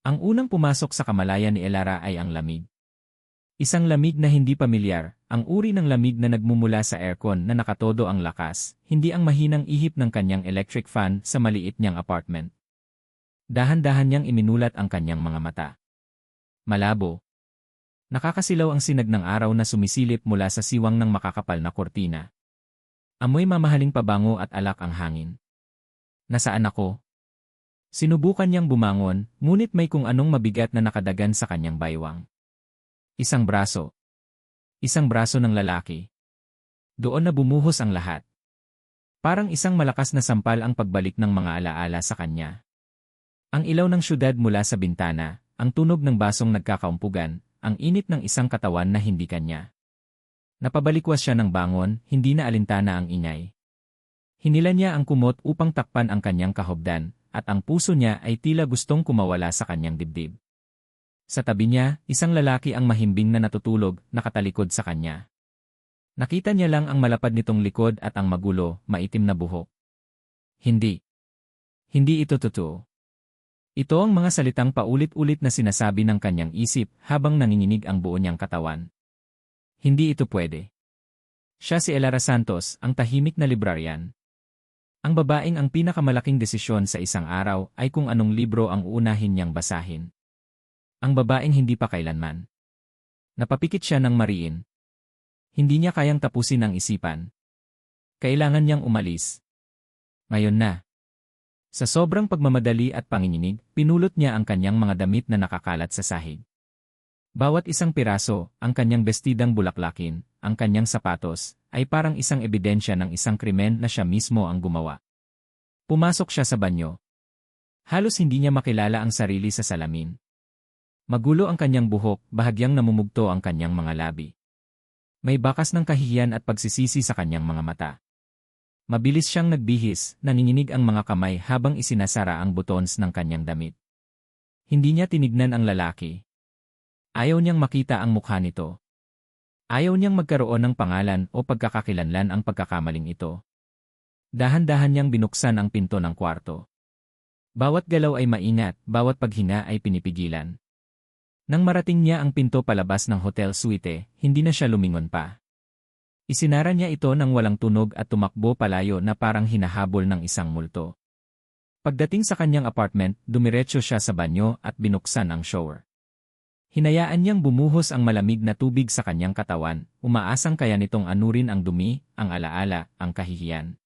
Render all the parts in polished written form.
Ang unang pumasok sa kamalayan ni Elara ay ang lamig. Isang lamig na hindi pamilyar, ang uri ng lamig na nagmumula sa aircon na nakatodo ang lakas, hindi ang mahinang ihip ng kanyang electric fan sa maliit niyang apartment. Dahan-dahan niyang iminulat ang kanyang mga mata. Malabo. Nakakasilaw ang sinag ng araw na sumisilip mula sa siwang ng makakapal na kortina. Amoy mamahaling pabango at alak ang hangin. Nasaan ako? Sinubukan niyang bumangon, ngunit may kung anong mabigat na nakadagan sa kanyang baywang. Isang braso. Isang braso ng lalaki. Doon na bumuhos ang lahat. Parang isang malakas na sampal ang pagbalik ng mga alaala sa kanya. Ang ilaw ng syudad mula sa bintana, ang tunog ng basong nagkakaumpugan, ang init ng isang katawan na hindi kanya. Napabalikwas siya ng bangon, hindi na alintana ang ingay. Hinila niya ang kumot upang takpan ang kanyang kahobdan, at ang puso niya ay tila gustong kumawala sa kanyang dibdib. Sa tabi niya, isang lalaki ang mahimbing na natutulog, nakatalikod sa kanya. Nakita niya lang ang malapad nitong likod at ang magulo, maitim na buhok. Hindi. Hindi ito totoo. Ito ang mga salitang paulit-ulit na sinasabi ng kanyang isip habang nanginginig ang buo niyang katawan. Hindi ito pwede. Siya si Elara Santos, ang tahimik na librarian. Ang babaeng ang pinakamalaking desisyon sa isang araw ay kung anong libro ang uunahin niyang basahin. Ang babaeng hindi pa kailanman. Napapikit siya ng mariin. Hindi niya kayang tapusin ang isipan. Kailangan niyang umalis. Ngayon na. Sa sobrang pagmamadali at panginginig, pinulot niya ang kanyang mga damit na nakakalat sa sahig. Bawat isang piraso, ang kanyang bestidang bulaklakin, ang kanyang sapatos, ay parang isang ebidensya ng isang krimen na siya mismo ang gumawa. Pumasok siya sa banyo. Halos hindi niya makilala ang sarili sa salamin. Magulo ang kanyang buhok, bahagyang namumugto ang kanyang mga labi. May bakas ng kahihiyan at pagsisisi sa kanyang mga mata. Mabilis siyang nagbihis, nanginginig ang mga kamay habang isinasara ang buttons ng kanyang damit. Hindi niya tinignan ang lalaki. Ayaw niyang makita ang mukha nito. Ayaw niyang magkaroon ng pangalan o pagkakakilanlan ang pagkakamaling ito. Dahan-dahan niyang binuksan ang pinto ng kwarto. Bawat galaw ay maingat, bawat paghinga ay pinipigilan. Nang marating niya ang pinto palabas ng hotel suite, hindi na siya lumingon pa. Isinara niya ito ng walang tunog at tumakbo palayo na parang hinahabol ng isang multo. Pagdating sa kanyang apartment, dumiretso siya sa banyo at binuksan ang shower. Hinayaan niyang bumuhos ang malamig na tubig sa kanyang katawan, umaasang kaya nitong anurin ang dumi, ang alaala, ang kahihiyan.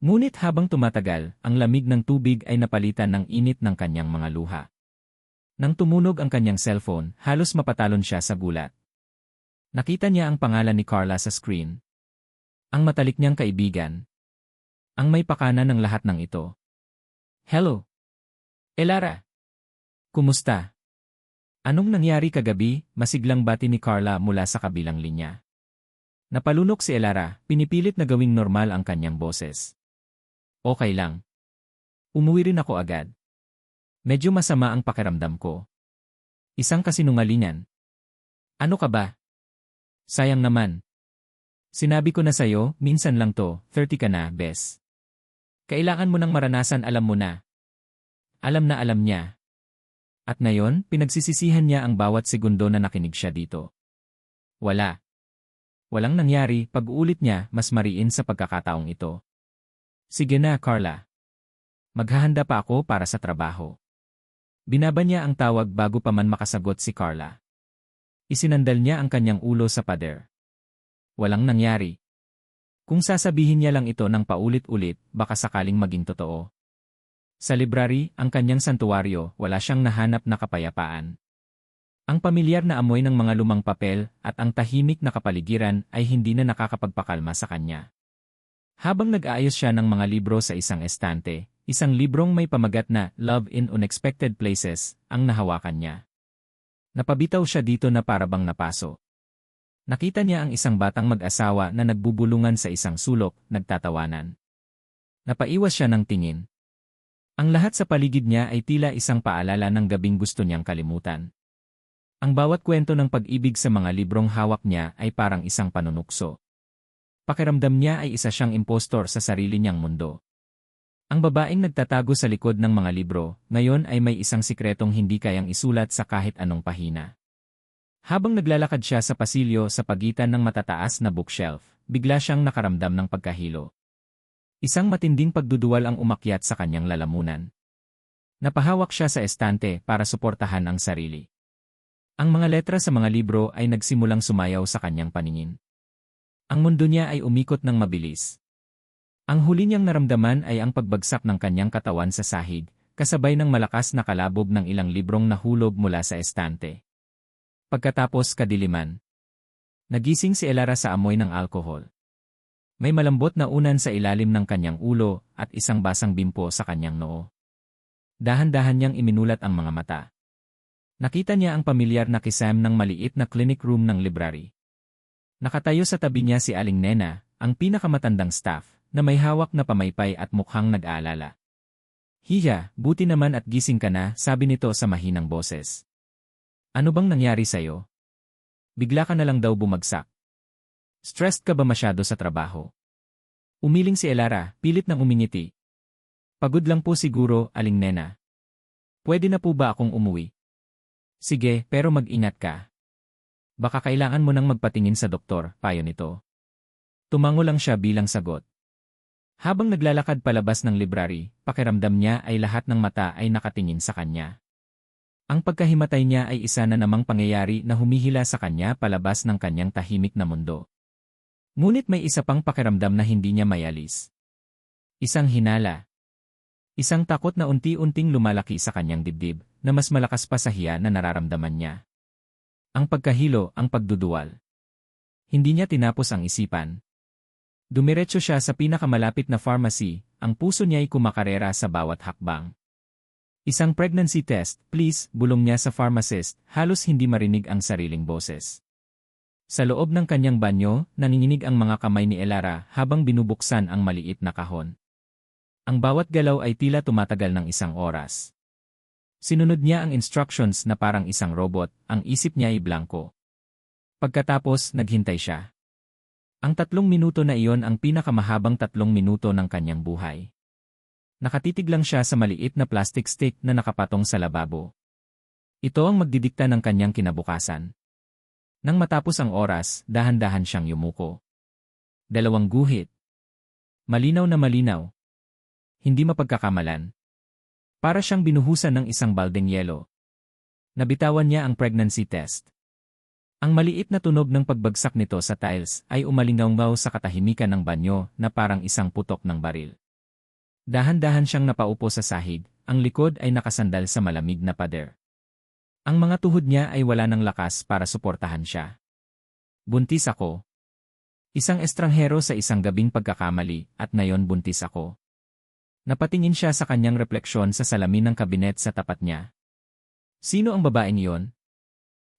Ngunit habang tumatagal, ang lamig ng tubig ay napalitan ng init ng kanyang mga luha. Nang tumunog ang kanyang cellphone, halos mapatalon siya sa gulat. Nakita niya ang pangalan ni Carla sa screen. Ang matalik niyang kaibigan. Ang may pakana ng lahat ng ito. Hello. Elara. Kumusta? Anong nangyari kagabi? Masiglang bati ni Carla mula sa kabilang linya. Napalunok si Elara, pinipilit na gawing normal ang kanyang boses. Okay lang. Umuwi rin ako agad. Medyo masama ang pakiramdam ko. Isang kasinungalingan. Ano ka ba? Sayang naman. Sinabi ko na sa'yo, minsan lang to, 30 ka na, bes. Kailangan mo nang maranasan, alam mo na. Alam na alam niya. At ngayon, pinagsisisihan niya ang bawat segundo na nakinig siya dito. Wala. Walang nangyari, pag-uulit niya, mas mariin sa pagkakataong ito. Sige na, Carla. Maghahanda pa ako para sa trabaho. Binaba niya ang tawag bago pa man makasagot si Carla. Isinandal niya ang kanyang ulo sa pader. Walang nangyari. Kung sasabihin niya lang ito ng paulit-ulit, baka sakaling maging totoo. Sa library, ang kanyang santuwaryo, wala siyang nahanap na kapayapaan. Ang pamilyar na amoy ng mga lumang papel at ang tahimik na kapaligiran ay hindi na nakakapagpakalma sa kanya. Habang nag-aayos siya ng mga libro sa isang estante, isang librong may pamagat na Love in Unexpected Places ang nahawakan niya. Napabitaw siya dito na parabang napaso. Nakita niya ang isang batang mag-asawa na nagbubulungan sa isang sulok, nagtatawanan. Napaiwas siya ng tingin. Ang lahat sa paligid niya ay tila isang paalala ng gabing gusto niyang kalimutan. Ang bawat kwento ng pag-ibig sa mga librong hawak niya ay parang isang panunukso. Pakiramdam niya ay isa siyang impostor sa sarili niyang mundo. Ang babaeng nagtatago sa likod ng mga libro, ngayon ay may isang sikretong hindi kayang isulat sa kahit anong pahina. Habang naglalakad siya sa pasilyo sa pagitan ng matataas na bookshelf, bigla siyang nakaramdam ng pagkahilo. Isang matinding pagduduwal ang umakyat sa kanyang lalamunan. Napahawak siya sa estante para suportahan ang sarili. Ang mga letra sa mga libro ay nagsimulang sumayaw sa kanyang paningin. Ang mundo niya ay umikot ng mabilis. Ang huli niyang naramdaman ay ang pagbagsak ng kanyang katawan sa sahig, kasabay ng malakas na kalabog ng ilang librong nahulog mula sa estante. Pagkatapos kadiliman. Nagising si Elara sa amoy ng alkohol. May malambot na unan sa ilalim ng kanyang ulo at isang basang bimpo sa kanyang noo. Dahan-dahan niyang iminulat ang mga mata. Nakita niya ang pamilyar na kisam ng maliit na clinic room ng library. Nakatayo sa tabi niya si Aling Nena, ang pinakamatandang staff, na may hawak na pamaypay at mukhang nag-aalala. "Hiya, buti naman at gising ka na," sabi nito sa mahinang boses. "Ano bang nangyari sa'yo? Bigla ka na lang daw bumagsak. Stressed ka ba masyado sa trabaho?" Umiling si Elara, pilit nang umingiti. "Pagod lang po siguro, Aling Nena. Pwede na po ba akong umuwi?" "Sige, pero mag-ingat ka. Baka kailangan mo nang magpatingin sa doktor," payo nito. Tumango lang siya bilang sagot. Habang naglalakad palabas ng library, pakiramdam niya ay lahat ng mata ay nakatingin sa kanya. Ang pagkahimatay niya ay isa na namang pangyayari na humihila sa kanya palabas ng kanyang tahimik na mundo. Ngunit may isa pang pakiramdam na hindi niya mayalis. Isang hinala. Isang takot na unti-unting lumalaki sa kanyang dibdib, na mas malakas pa sa hiya na nararamdaman niya. Ang pagkahilo, ang pagduduwal. Hindi niya tinapos ang isipan. Dumiretso siya sa pinakamalapit na pharmacy, ang puso niya ay kumakarera sa bawat hakbang. "Isang pregnancy test, please," bulong niya sa pharmacist, halos hindi marinig ang sariling boses. Sa loob ng kanyang banyo, nanginginig ang mga kamay ni Elara habang binubuksan ang maliit na kahon. Ang bawat galaw ay tila tumatagal ng 1 oras. Sinunod niya ang instructions na parang isang robot, ang isip niya ay blanko. Pagkatapos, naghintay siya. Ang 3 minuto na iyon ang pinakamahabang 3 minuto ng kanyang buhay. Nakatitig lang siya sa maliit na plastic stick na nakapatong sa lababo. Ito ang magdidikta ng kanyang kinabukasan. Nang matapos ang oras, dahan-dahan siyang yumuko. 2 guhit. Malinaw na malinaw. Hindi mapagkakamalan. Para siyang binuhusan ng isang baldeng yelo. Nabitawan niya ang pregnancy test. Ang maliit na tunog ng pagbagsak nito sa tiles ay umalingaw sa katahimikan ng banyo na parang isang putok ng baril. Dahan-dahan siyang napaupo sa sahig, ang likod ay nakasandal sa malamig na pader. Ang mga tuhod niya ay wala ng lakas para suportahan siya. "Buntis ako." Isang estranghero sa isang gabing pagkakamali, at ngayon buntis ako. Napatingin siya sa kanyang refleksyon sa salamin ng kabinet sa tapat niya. Sino ang babaeng iyon?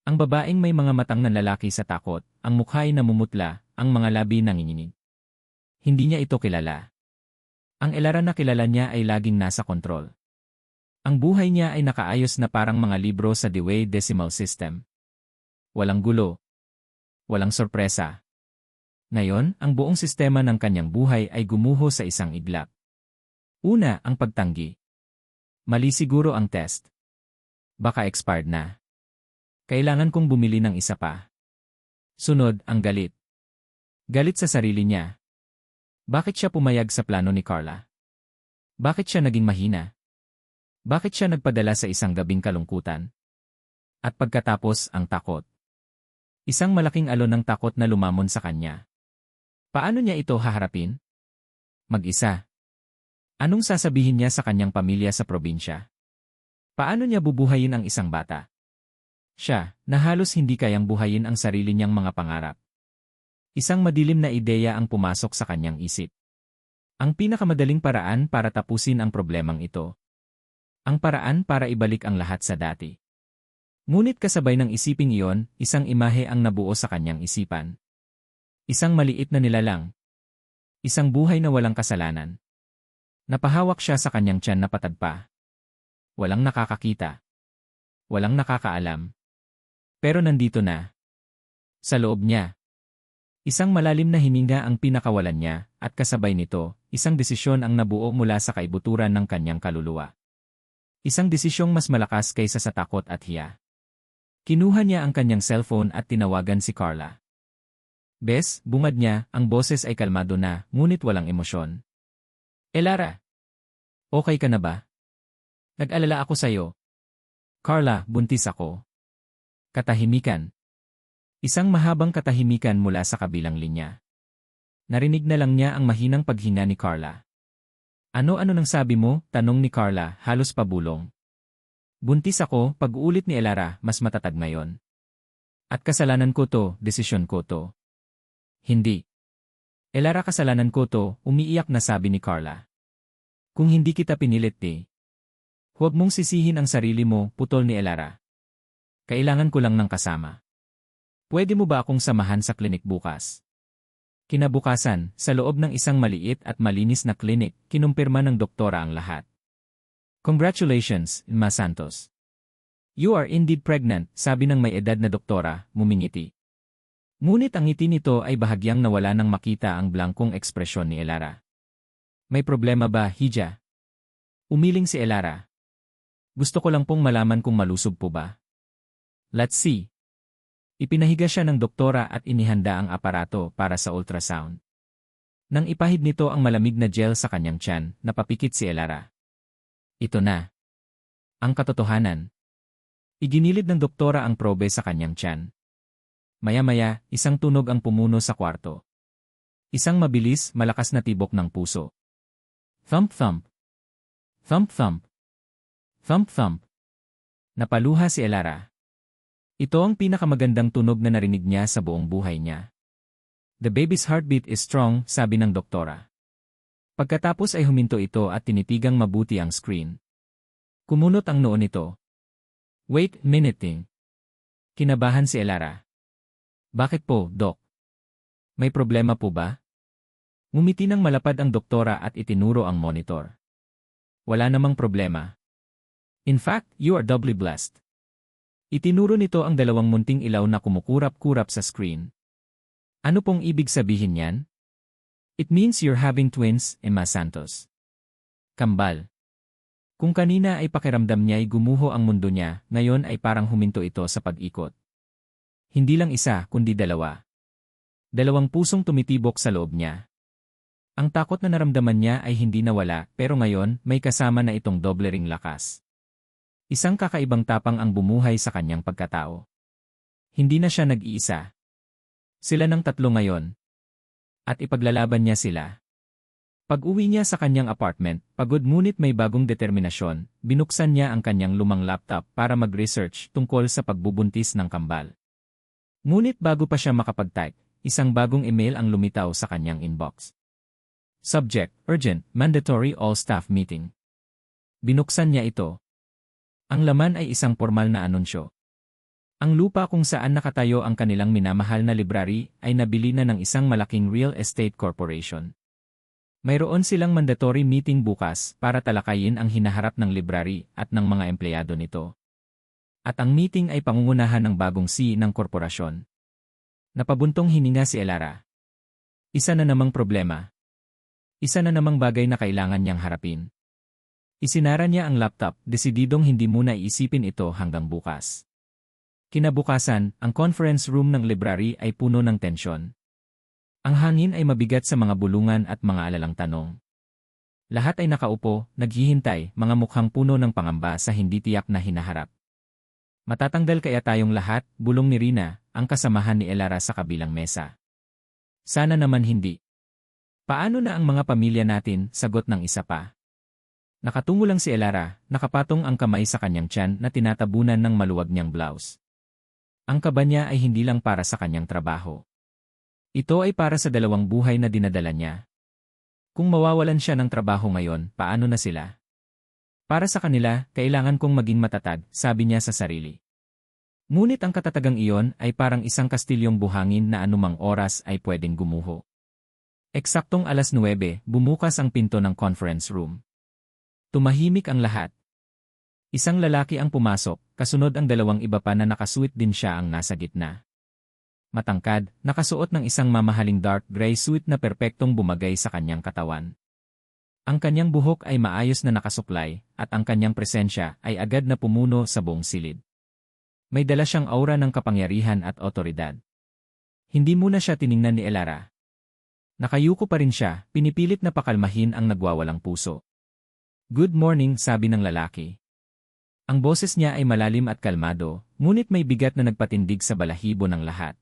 Ang babaeng may mga matang nanlalaki sa takot, ang mukha ay namumutla, ang mga labi nanginginig. Hindi niya ito kilala. Ang Elara na kilala niya ay laging nasa kontrol. Ang buhay niya ay nakaayos na parang mga libro sa Dewey Decimal System. Walang gulo. Walang sorpresa. Ngayon, ang buong sistema ng kanyang buhay ay gumuho sa isang iglap. Una, ang pagtanggi. Mali siguro ang test. Baka expired na. Kailangan kong bumili ng isa pa. Sunod, ang galit. Galit sa sarili niya. Bakit siya pumayag sa plano ni Carla? Bakit siya naging mahina? Bakit siya nagpadala sa isang gabing kalungkutan? At pagkatapos, ang takot. Isang malaking alon ng takot na lumamon sa kanya. Paano niya ito haharapin? Mag-isa. Anong sasabihin niya sa kanyang pamilya sa probinsya? Paano niya bubuhayin ang isang bata? Siya, na halos hindi kayang buhayin ang sarili niyang mga pangarap. Isang madilim na ideya ang pumasok sa kanyang isip. Ang pinakamadaling paraan para tapusin ang problemang ito. Ang paraan para ibalik ang lahat sa dati. Ngunit kasabay ng isiping iyon, isang imahe ang nabuo sa kanyang isipan. Isang maliit na nilalang. Isang buhay na walang kasalanan. Napahawak siya sa kanyang tiyan na patagpa. Walang nakakakita. Walang nakakaalam. Pero nandito na. Sa loob niya. Isang malalim na hininga ang pinakawalan niya, at kasabay nito, isang desisyon ang nabuo mula sa kaibuturan ng kanyang kaluluwa. Isang desisyong mas malakas kaysa sa takot at hiya. Kinuha niya ang kanyang cellphone at tinawagan si Carla. Bes, bungad niya, ang boses ay kalmado na, ngunit walang emosyon. Elara! Okay ka na ba? Nag-alala ako sa'yo. Carla, buntis ako. Katahimikan. Isang mahabang katahimikan mula sa kabilang linya. Narinig na lang niya ang mahinang paghinga ni Carla. Ano-ano nang sabi mo? Tanong ni Carla, halos pabulong. Buntis ako, pag-uulit ni Elara, mas matatag ngayon. At kasalanan ko to, desisyon ko to. Hindi. Elara, kasalanan ko to, umiiyak na sabi ni Carla. Kung hindi kita pinilit huwag mong sisihin ang sarili mo, putol ni Elara. Kailangan ko lang ng kasama. Pwede mo ba akong samahan sa klinik bukas? Kinabukasan, sa loob ng isang maliit at malinis na klinik, kinumpirma ng doktora ang lahat. Congratulations, Ma Santos. You are indeed pregnant, sabi ng may edad na doktora, mumingiti. Ngunit ang ngiti nito ay bahagyang nawala nang makita ang blangkong ekspresyon ni Elara. May problema ba, Hija? Umiling si Elara. Gusto ko lang pong malaman kung malusog po ba. Let's see. Ipinahiga siya ng doktora at inihanda ang aparato para sa ultrasound. Nang ipahid nito ang malamig na gel sa kanyang tiyan, napapikit si Elara. Ito na. Ang katotohanan. Iginilid ng doktora ang probe sa kanyang tiyan. Maya-maya, isang tunog ang pumuno sa kwarto. Isang mabilis, malakas na tibok ng puso. Thump-thump. Thump-thump. Thump-thump. Napaluha si Elara. Ito ang pinakamagandang tunog na narinig niya sa buong buhay niya. The baby's heartbeat is strong, sabi ng doktora. Pagkatapos ay huminto ito at tinitigang mabuti ang screen. Kumunot ang noo nito. Wait, minute. Kinabahan si Elara. Bakit po, Doc? May problema po ba? Ngumiti ng malapad ang doktora at itinuro ang monitor. Wala namang problema. In fact, you are doubly blessed. Itinuro nito ang dalawang munting ilaw na kumukurap-kurap sa screen. Ano pong ibig sabihin yan? It means you're having twins, Ma Santos. Kambal. Kung kanina ay pakiramdam niya'y gumuho ang mundo niya, ngayon ay parang huminto ito sa pag-ikot. Hindi lang isa, kundi dalawa. Dalawang pusong tumitibok sa loob niya. Ang takot na naramdaman niya ay hindi nawala, pero ngayon, may kasama na itong doble ring lakas. Isang kakaibang tapang ang bumuhay sa kanyang pagkatao. Hindi na siya nag-iisa. Sila ng tatlo ngayon. At ipaglalaban niya sila. Pag-uwi niya sa kanyang apartment, pagod ngunit may bagong determinasyon, binuksan niya ang kanyang lumang laptop para mag-research tungkol sa pagbubuntis ng kambal. Ngunit bago pa siya makapag-type, isang bagong email ang lumitaw sa kanyang inbox. Subject, Urgent, Mandatory All-Staff Meeting. Binuksan niya ito. Ang laman ay isang formal na anunsyo. Ang lupa kung saan nakatayo ang kanilang minamahal na library ay nabili na ng isang malaking real estate corporation. Mayroon silang mandatory meeting bukas para talakayin ang hinaharap ng library at ng mga empleyado nito. At ang meeting ay pangungunahan ng bagong CEO ng korporasyon. Napabuntong hininga si Elara. Isa na namang problema. Isa na namang bagay na kailangan niyang harapin. Isinara niya ang laptop, desididong hindi muna iisipin ito hanggang bukas. Kinabukasan, ang conference room ng library ay puno ng tensyon. Ang hangin ay mabigat sa mga bulungan at mga alalang tanong. Lahat ay nakaupo, naghihintay, mga mukhang puno ng pangamba sa hindi tiyak na hinaharap. Matatanggal kaya tayong lahat, bulong ni Rina, ang kasamahan ni Elara sa kabilang mesa. Sana naman hindi. Paano na ang mga pamilya natin, sagot ng isa pa. Nakatungo lang si Elara, nakapatong ang kamay sa kanyang tiyan na tinatabunan ng maluwag niyang blouse. Ang kaba niya ay hindi lang para sa kanyang trabaho. Ito ay para sa dalawang buhay na dinadala niya. Kung mawawalan siya ng trabaho ngayon, paano na sila? Para sa kanila, kailangan kong maging matatag, sabi niya sa sarili. Ngunit ang katatagang iyon ay parang isang kastilyong buhangin na anumang oras ay pwedeng gumuho. Eksaktong 9:00, bumukas ang pinto ng conference room. Tumahimik ang lahat. Isang lalaki ang pumasok, kasunod ang dalawang iba pa na nakasuit din siya ang nasa gitna. Matangkad, nakasuot ng isang mamahaling dark gray suit na perpektong bumagay sa kanyang katawan. Ang kanyang buhok ay maayos na nakasuklay, at ang kanyang presensya ay agad na pumuno sa buong silid. May dala siyang aura ng kapangyarihan at otoridad. Hindi muna siya tiningnan ni Elara. Nakayuko pa rin siya, pinipilit na pakalmahin ang nagwawalang puso. "Good morning," sabi ng lalaki. Ang boses niya ay malalim at kalmado, ngunit may bigat na nagpatindig sa balahibo ng lahat.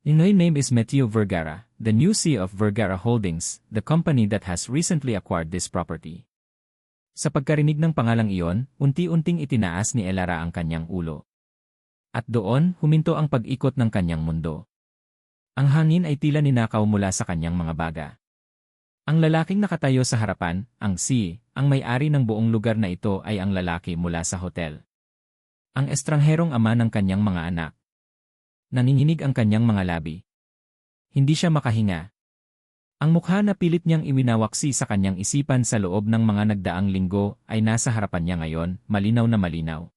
"My name is Mateo Vergara, the new CEO of Vergara Holdings, the company that has recently acquired this property." Sa pagkarinig ng pangalang iyon, unti-unting itinaas ni Elara ang kanyang ulo. At doon, huminto ang pag-ikot ng kanyang mundo. Ang hangin ay tila ninakaw mula sa kanyang mga baga. Ang lalaking nakatayo sa harapan, ang CEO, ang may-ari ng buong lugar na ito ay ang lalaki mula sa hotel. Ang estrangherong ama ng kanyang mga anak. Nanginginig ang kanyang mga labi. Hindi siya makahinga. Ang mukha na pilit niyang iwinawaksi sa kanyang isipan sa loob ng mga nagdaang linggo ay nasa harapan niya ngayon, malinaw na malinaw.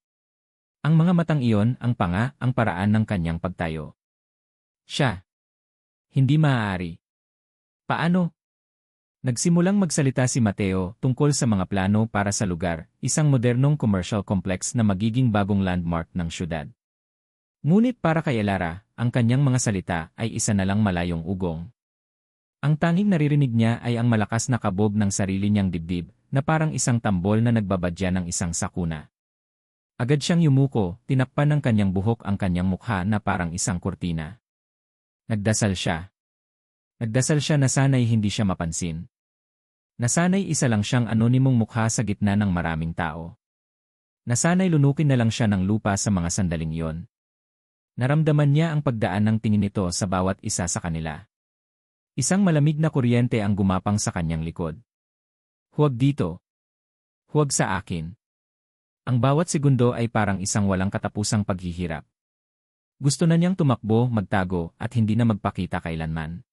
Ang mga matang iyon, ang panga, ang paraan ng kanyang pagtayo. Siya. Hindi maaari. Paano? Nagsimulang magsalita si Mateo tungkol sa mga plano para sa lugar, isang modernong commercial complex na magiging bagong landmark ng syudad. Ngunit para kay Elara, ang kanyang mga salita ay isa na lang malayong ugong. Ang tanging naririnig niya ay ang malakas na kabob ng sarili niyang dibdib, na parang isang tambol na nagbabadya ng isang sakuna. Agad siyang yumuko, tinakpan ng kanyang buhok ang kanyang mukha na parang isang kurtina. Nagdasal siya. Nagdasal siya na sana'y hindi siya mapansin. Nasanay isa lang siyang anonimong mukha sa gitna ng maraming tao. Nasanay lunukin na lang siya ng lupa sa mga sandaling iyon. Naramdaman niya ang pagdaan ng tingin nito sa bawat isa sa kanila. Isang malamig na kuryente ang gumapang sa kanyang likod. "Huwag dito. Huwag sa akin." Ang bawat segundo ay parang isang walang katapusang paghihirap. Gusto na niyang tumakbo, magtago, at hindi na magpakita kailanman.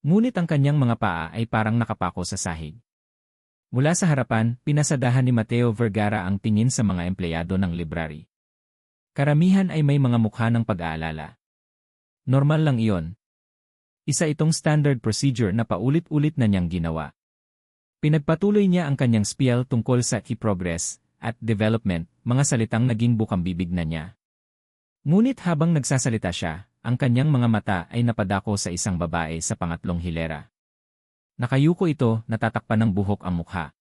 Ngunit ang kanyang mga paa ay parang nakapako sa sahig. Mula sa harapan, pinasadahan ni Mateo Vergara ang tingin sa mga empleyado ng library. Karamihan ay may mga mukha ng pag-aalala. Normal lang iyon. Isa itong standard procedure na paulit-ulit na niyang ginawa. Pinagpatuloy niya ang kanyang spiel tungkol sa progress at development, mga salitang naging bukang-bibig na niya. Ngunit habang nagsasalita siya, ang kanyang mga mata ay napadako sa isang babae sa pangatlong hilera. Nakayuko ito, natatakpan ng buhok ang mukha.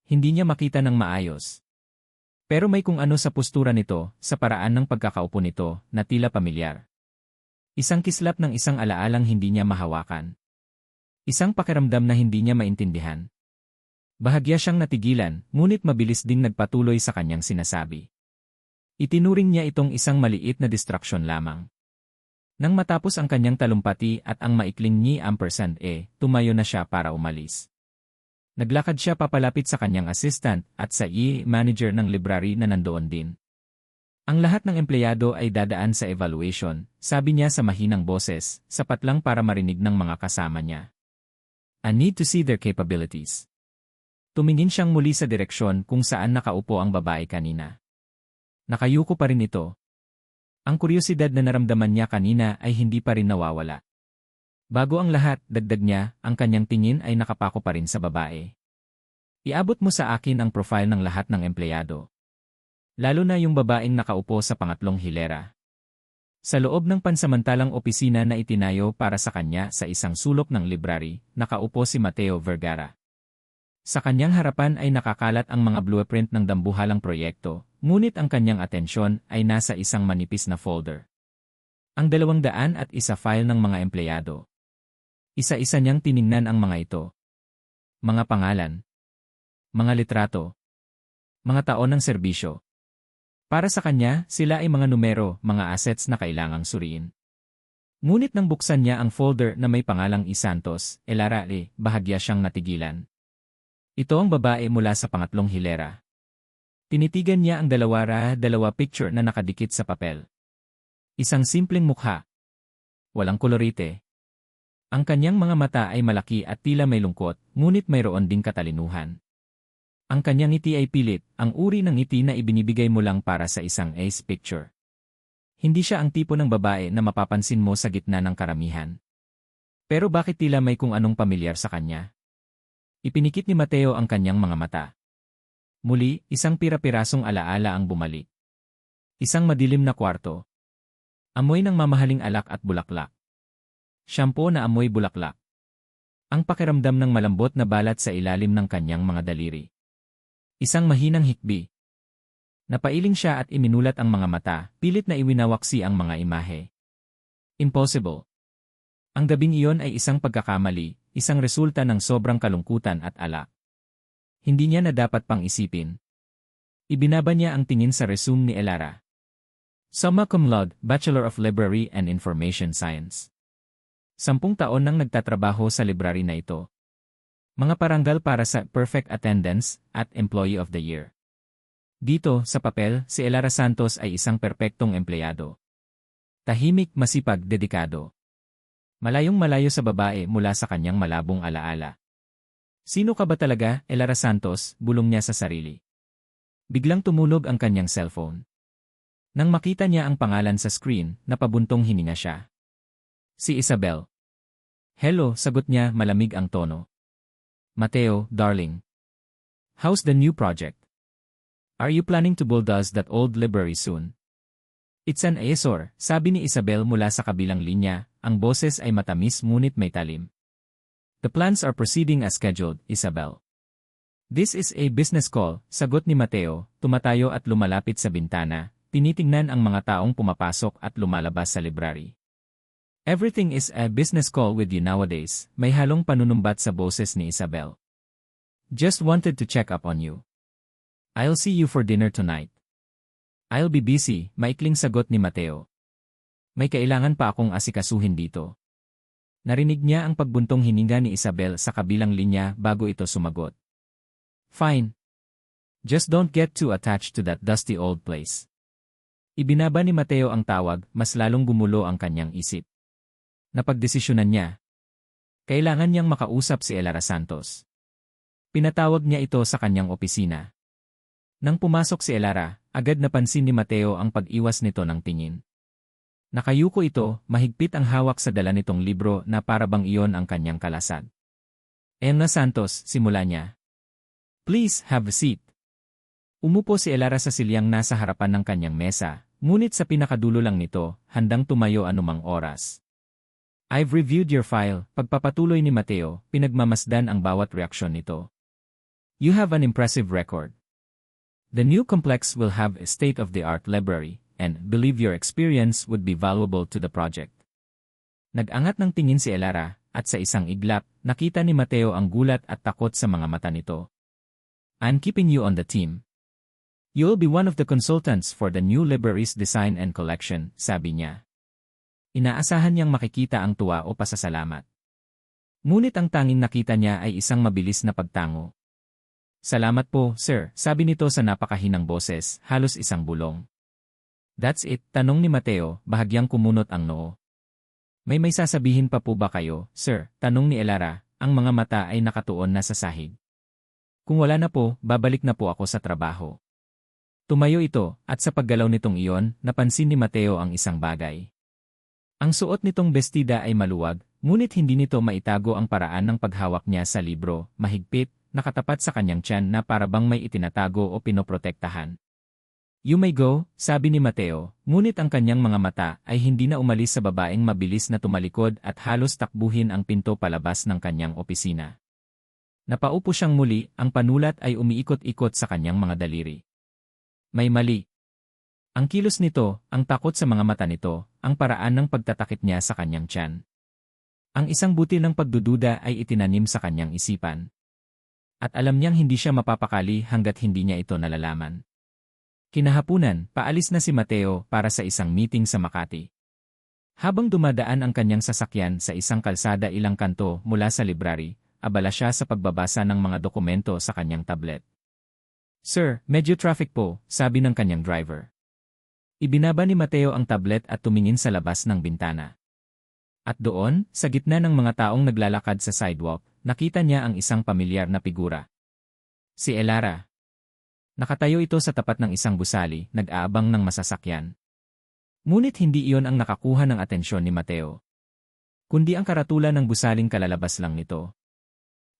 Hindi niya makita ng maayos. Pero may kung ano sa postura nito, sa paraan ng pagkakaupo nito, na tila pamilyar. Isang kislap ng isang alaalang hindi niya mahawakan. Isang pakiramdam na hindi niya maintindihan. Bahagya siyang natigilan, ngunit mabilis ding nagpatuloy sa kanyang sinasabi. Itinuring niya itong isang maliit na distraksyon lamang. Nang matapos ang kanyang talumpati at ang maikling ni tumayo na siya para umalis. Naglakad siya papalapit sa kanyang assistant at sa manager ng library na nandoon din. Ang lahat ng empleyado ay dadaan sa evaluation, sabi niya sa mahinang boses, sapat lang para marinig ng mga kasama niya. "I need to see their capabilities." Tumingin siyang muli sa direksyon kung saan nakaupo ang babae kanina. Nakayuko pa rin ito. Ang kuryosidad na naramdaman niya kanina ay hindi pa rin nawawala. Bago ang lahat, dagdag niya, ang kanyang tingin ay nakapako pa rin sa babae. "Iabot mo sa akin ang profile ng lahat ng empleyado. Lalo na yung babaeng nakaupo sa pangatlong hilera." Sa loob ng pansamantalang opisina na itinayo para sa kanya sa isang sulok ng library, nakaupo si Mateo Vergara. Sa kanyang harapan ay nakakalat ang mga blueprint ng dambuhalang proyekto, ngunit ang kanyang atensyon ay nasa isang manipis na folder. Ang 201 file ng mga empleyado. Isa-isa niyang tiningnan ang mga ito. Mga pangalan. Mga litrato. Mga taon ng serbisyo. Para sa kanya, sila ay mga numero, mga assets na kailangang suriin. Ngunit nang buksan niya ang folder na may pangalang Santos, Elara, bahagya siyang natigilan. Ito ang babae mula sa pangatlong hilera. Tinitigan niya ang dalawa picture na nakadikit sa papel. Isang simpleng mukha. Walang kolorite. Ang kanyang mga mata ay malaki at tila may lungkot, ngunit mayroon ding katalinuhan. Ang kanyang ngiti ay pilit, ang uri ng ngiti na ibinibigay mo lang para sa isang ace picture. Hindi siya ang tipo ng babae na mapapansin mo sa gitna ng karamihan. Pero bakit tila may kung anong pamilyar sa kanya? Ipinikit ni Mateo ang kanyang mga mata. Muli, isang pira-pirasong alaala ang bumalik. Isang madilim na kwarto. Amoy ng mamahaling alak at bulaklak. Shampoo na amoy bulaklak. Ang pakiramdam ng malambot na balat sa ilalim ng kanyang mga daliri. Isang mahinang hikbi. Napailing siya at iminulat ang mga mata, pilit na iwinawaksi ang mga imahe. Impossible. Ang gabing iyon ay isang pagkakamali, isang resulta ng sobrang kalungkutan at alak. Hindi niya na dapat pang isipin. Ibinaba niya ang tingin sa resume ni Elara. Summa cum laude, Bachelor of Library and Information Science. 10 taon nang nagtatrabaho sa library na ito. Mga parangal para sa Perfect Attendance at Employee of the Year. Dito, sa papel, si Elara Santos ay isang perpektong empleyado. Tahimik, masipag, dedikado. Malayong malayo sa babae mula sa kanyang malabong alaala. Sino ka ba talaga, Elara Santos? Bulong niya sa sarili. Biglang tumunog ang kanyang cellphone. Nang makita niya ang pangalan sa screen, napabuntong hininga siya. Si Isabel. Hello, sagot niya, malamig ang tono. Mateo, darling. How's the new project? Are you planning to bulldoze that old library soon? It's an eyesore, sabi ni Isabel mula sa kabilang linya, ang boses ay matamis ngunit may talim. The plans are proceeding as scheduled, Isabel. This is a business call, sagot ni Mateo, tumatayo at lumalapit sa bintana, tinitingnan ang mga taong pumapasok at lumalabas sa library. Everything is a business call with you nowadays, may halong panunumbat sa boses ni Isabel. Just wanted to check up on you. I'll see you for dinner tonight. I'll be busy, maikling sagot ni Mateo. May kailangan pa akong asikasuhin dito. Narinig niya ang pagbuntong hininga ni Isabel sa kabilang linya bago ito sumagot. Fine. Just don't get too attached to that dusty old place. Ibinaba ni Mateo ang tawag, mas lalong gumulo ang kanyang isip. Napagdesisyonan niya. Kailangan niyang makausap si Elara Santos. Pinatawag niya ito sa kanyang opisina. Nang pumasok si Elara, agad napansin ni Mateo ang pag-iwas nito ng tingin. Nakayuko ito, mahigpit ang hawak sa dala nitong libro na para bang iyon ang kanyang kalasag. Emna Santos, simula niya. Please, have a seat. Umupo si Elara sa silyang nasa harapan ng kanyang mesa, ngunit sa pinakadulo lang nito, handang tumayo anumang oras. I've reviewed your file, pagpapatuloy ni Mateo, pinagmamasdan ang bawat reaksyon nito. You have an impressive record. The new complex will have a state-of-the-art library, and believe your experience would be valuable to the project. Nag-angat ng tingin si Elara, at sa isang iglap, nakita ni Mateo ang gulat at takot sa mga mata nito. I'm keeping you on the team. You'll be one of the consultants for the new library's design and collection, sabi niya. Inaasahan niyang makikita ang tuwa o pasasalamat. Ngunit ang tanging nakita niya ay isang mabilis na pagtango. Salamat po, sir, sabi nito sa napakahinang boses, halos isang bulong. That's it, tanong ni Mateo, bahagyang kumunot ang noo. May sasabihin pa po ba kayo, sir? Tanong ni Elara, ang mga mata ay nakatuon na sa sahig. Kung wala na po, babalik na po ako sa trabaho. Tumayo ito, at sa paggalaw nitong iyon, napansin ni Mateo ang isang bagay. Ang suot nitong bestida ay maluwag, ngunit hindi nito maitago ang paraan ng paghawak niya sa libro, mahigpit, nakatapat sa kanyang tiyan na parabang may itinatago o pinoprotektahan. You may go, sabi ni Mateo, ngunit ang kanyang mga mata ay hindi na umalis sa babaeng mabilis na tumalikod at halos takbuhin ang pinto palabas ng kanyang opisina. Napaupo siyang muli, ang panulat ay umiikot-ikot sa kanyang mga daliri. May mali. Ang kilos nito, ang takot sa mga mata nito, ang paraan ng pagtatakip niya sa kanyang tiyan. Ang isang butil ng pagdududa ay itinanim sa kanyang isipan. At alam niyang hindi siya mapapakali hanggat hindi niya ito nalalaman. Kinahapunan, paalis na si Mateo para sa isang meeting sa Makati. Habang dumadaan ang kanyang sasakyan sa isang kalsada ilang kanto mula sa library, abala siya sa pagbabasa ng mga dokumento sa kanyang tablet. Sir, medyo traffic po, sabi ng kanyang driver. Ibinaba ni Mateo ang tablet at tumingin sa labas ng bintana. At doon, sa gitna ng mga taong naglalakad sa sidewalk, nakita niya ang isang pamilyar na figura. Si Elara. Nakatayo ito sa tapat ng isang gusali, nag-aabang ng masasakyan. Ngunit hindi iyon ang nakakuha ng atensyon ni Mateo. Kundi ang karatula ng gusaling kalalabas lang nito.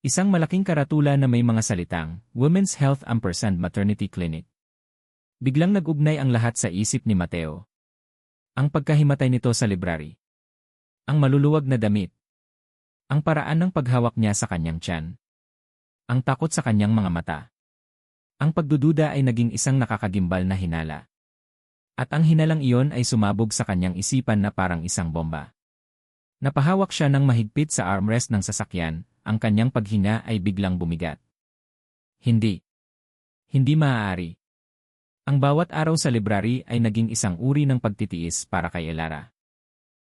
Isang malaking karatula na may mga salitang, Women's Health & Maternity Clinic. Biglang nag-ugnay ang lahat sa isip ni Mateo. Ang pagkahimatay nito sa library. Ang maluluwag na damit. Ang paraan ng paghawak niya sa kanyang tiyan. Ang takot sa kanyang mga mata. Ang pagdududa ay naging isang nakakagimbal na hinala. At ang hinalang iyon ay sumabog sa kanyang isipan na parang isang bomba. Napahawak siya ng mahigpit sa armrest ng sasakyan, ang kanyang paghinga ay biglang bumigat. Hindi. Hindi maaari. Ang bawat araw sa library ay naging isang uri ng pagtitiis para kay Elara.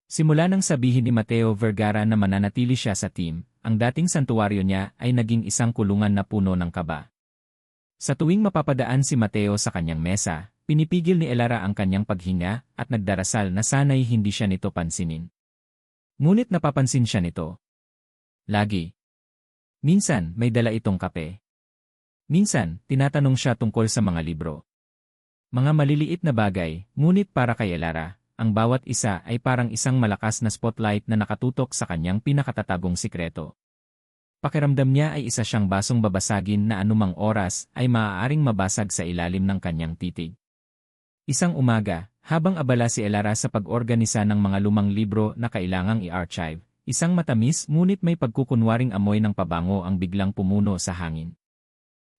Simula nang sabihin ni Mateo Vergara na mananatili siya sa team, ang dating santuwaryo niya ay naging isang kulungan na puno ng kaba. Sa tuwing mapapadaan si Mateo sa kanyang mesa, pinipigil ni Elara ang kanyang paghinga at nagdarasal na sana'y hindi siya nito pansinin. Ngunit napapansin siya nito. Lagi. Minsan, may dala itong kape. Minsan, tinatanong siya tungkol sa mga libro. Mga maliliit na bagay, ngunit para kay Elara, ang bawat isa ay parang isang malakas na spotlight na nakatutok sa kanyang pinakatatagong sikreto. Pakiramdam niya ay isa siyang basong babasagin na anumang oras ay maaaring mabasag sa ilalim ng kanyang titig. Isang umaga, habang abala si Elara sa pag-organisa ng mga lumang libro na kailangang i-archive, isang matamis ngunit may pagkukunwaring amoy ng pabango ang biglang pumuno sa hangin.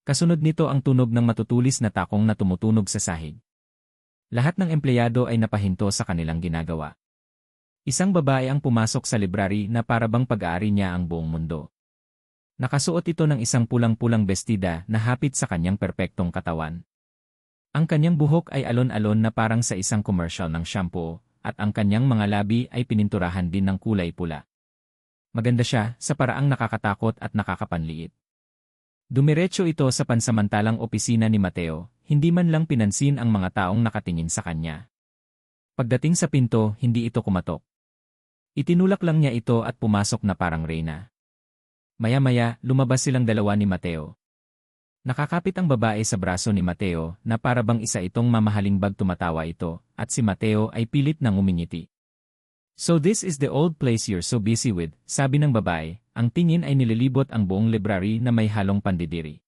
Kasunod nito ang tunog ng matutulis na takong na tumutunog sa sahig. Lahat ng empleyado ay napahinto sa kanilang ginagawa. Isang babae ang pumasok sa library na parabang pag-aari niya ang buong mundo. Nakasuot ito ng isang pulang-pulang bestida na hapit sa kanyang perpektong katawan. Ang kanyang buhok ay alon-alon na parang sa isang commercial ng shampoo, at ang kanyang mga labi ay pininturahan din ng kulay pula. Maganda siya sa paraang nakakatakot at nakakapanliit. Dumiretso ito sa pansamantalang opisina ni Mateo, hindi man lang pinansin ang mga taong nakatingin sa kanya. Pagdating sa pinto, hindi ito kumatok. Itinulak lang niya ito at pumasok na parang reyna. Maya-maya, lumabas silang dalawa ni Mateo. Nakakapit ang babae sa braso ni Mateo na parabang isa itong mamahaling bag tumatawa ito, at si Mateo ay pilit nang umingiti. So this is the old place you're so busy with, sabi ng babae, ang tingin ay nililibot ang buong library na may halong pandidiri.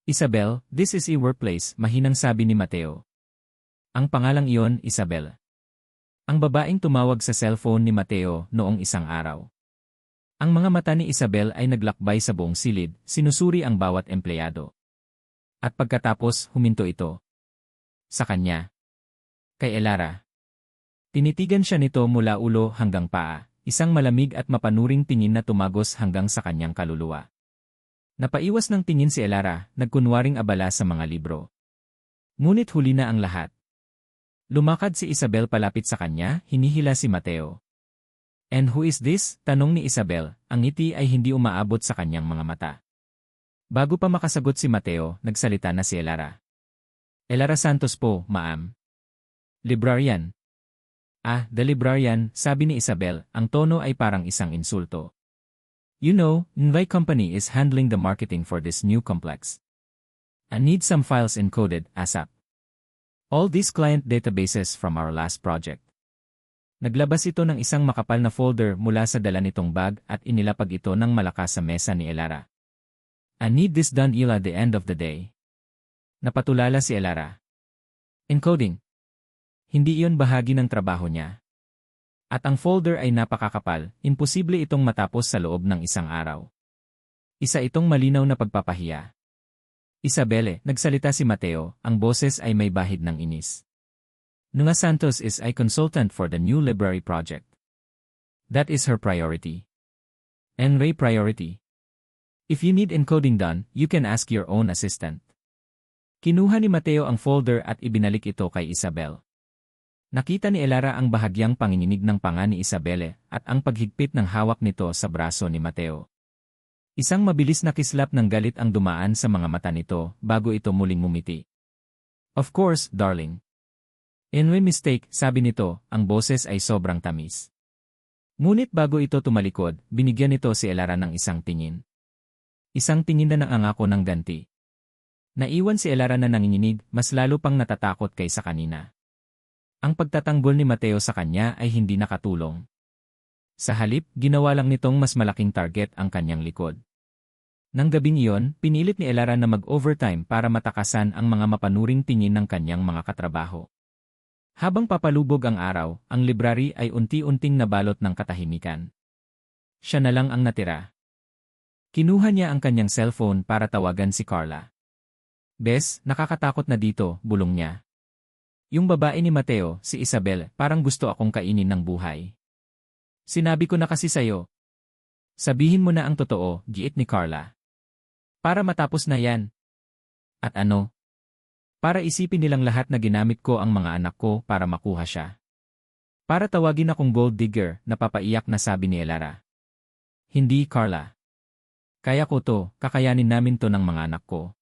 Isabel, this is your place, mahinang sabi ni Mateo. Ang pangalang iyon, Isabel. Ang babaeng tumawag sa cellphone ni Mateo noong isang araw. Ang mga mata ni Isabel ay naglakbay sa buong silid, sinusuri ang bawat empleyado. At pagkatapos, huminto ito. Sa kanya. Kay Elara. Tinitigan siya nito mula ulo hanggang paa, isang malamig at mapanuring tingin na tumagos hanggang sa kanyang kaluluwa. Napaiwas ng tingin si Elara, nagkunwaring abala sa mga libro. Ngunit huli na ang lahat. Lumakad si Isabel palapit sa kanya, hinihila si Mateo. And who is this? Tanong ni Isabel, ang ngiti ay hindi umaabot sa kanyang mga mata. Bago pa makasagot si Mateo, nagsalita na si Elara. Elara Santos po, ma'am. Librarian. Ah, the librarian, sabi ni Isabel, ang tono ay parang isang insulto. You know, my company is handling the marketing for this new complex. I need some files encoded, ASAP. All these client databases from our last project. Naglabas ito ng isang makapal na folder mula sa dala nitong bag at inilapag ito ng malakas sa mesa ni Elara. I need this done at the end of the day. Napatulala si Elara. Encoding. Hindi iyon bahagi ng trabaho niya. At ang folder ay napakakapal, imposible itong matapos sa loob ng isang araw. Isa itong malinaw na pagpapahiya. Isabelle, nagsalita si Mateo, ang boses ay may bahid ng inis. Nunga Santos is a consultant for the new library project. That is her priority. And Ray priority. If you need encoding done, you can ask your own assistant. Kinuha ni Mateo ang folder at ibinalik ito kay Isabel. Nakita ni Elara ang bahagyang panginginig ng panga ni Isabelle at ang paghigpit ng hawak nito sa braso ni Mateo. Isang mabilis na kislap ng galit ang dumaan sa mga mata nito bago ito muling ngumiti. Of course, darling. In my mistake, sabi nito, ang boses ay sobrang tamis. Ngunit bago ito tumalikod, binigyan nito si Elara ng isang tingin. Isang tingin na nangangako ng ganti. Naiwan si Elara na nanginginig, mas lalo pang natatakot kaysa kanina. Ang pagtatanggol ni Mateo sa kanya ay hindi nakatulong. Sa halip, ginawa lang nitong mas malaking target ang kanyang likod. Nang gabing iyon, pinilit ni Elara na mag-overtime para matakasan ang mga mapanuring tingin ng kanyang mga katrabaho. Habang papalubog ang araw, ang library ay unti-unting nabalot ng katahimikan. Siya na lang ang natira. Kinuha niya ang kanyang cellphone para tawagan si Carla. "Bes, nakakatakot na dito," bulong niya. "Yung babae ni Mateo, si Isabel, parang gusto akong kainin ng buhay. Sinabi ko na kasi sa'yo. Sabihin mo na ang totoo," giit ni Carla. "Para matapos na yan." "At ano? Para isipin nilang lahat na ginamit ko ang mga anak ko para makuha siya. Para tawagin akong gold digger," napapaiyak na sabi ni Elara. "Hindi, Carla. Kaya ko to, kakayanin namin to ng mga anak ko."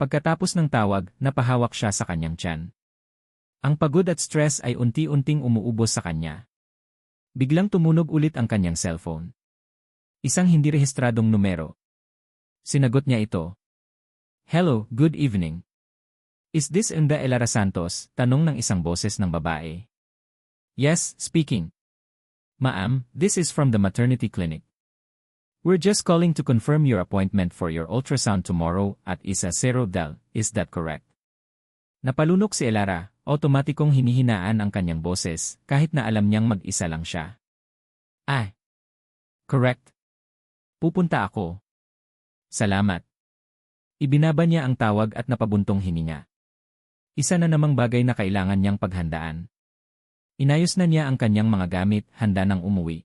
Pagkatapos ng tawag, napahawak siya sa kanyang tiyan. Ang pagod at stress ay unti-unting umuubos sa kanya. Biglang tumunog ulit ang kanyang cellphone. Isang hindi rehistradong numero. Sinagot niya ito. "Hello, good evening. Is this Enda Elara Santos?" tanong ng isang boses ng babae. "Yes, speaking. Ma'am, this is from the maternity clinic. We're just calling to confirm your appointment for your ultrasound tomorrow at Isa Zero Del, is that correct?" Napalunok si Elara, otomatikong hinihinaan ang kanyang boses kahit na alam niyang mag-isa lang siya. "Ah, correct. Pupunta ako. Salamat." Ibinaba niya ang tawag at napabuntong hininga. Isa na namang bagay na kailangan niyang paghandaan. Inayos na niya ang kanyang mga gamit, handa nang umuwi.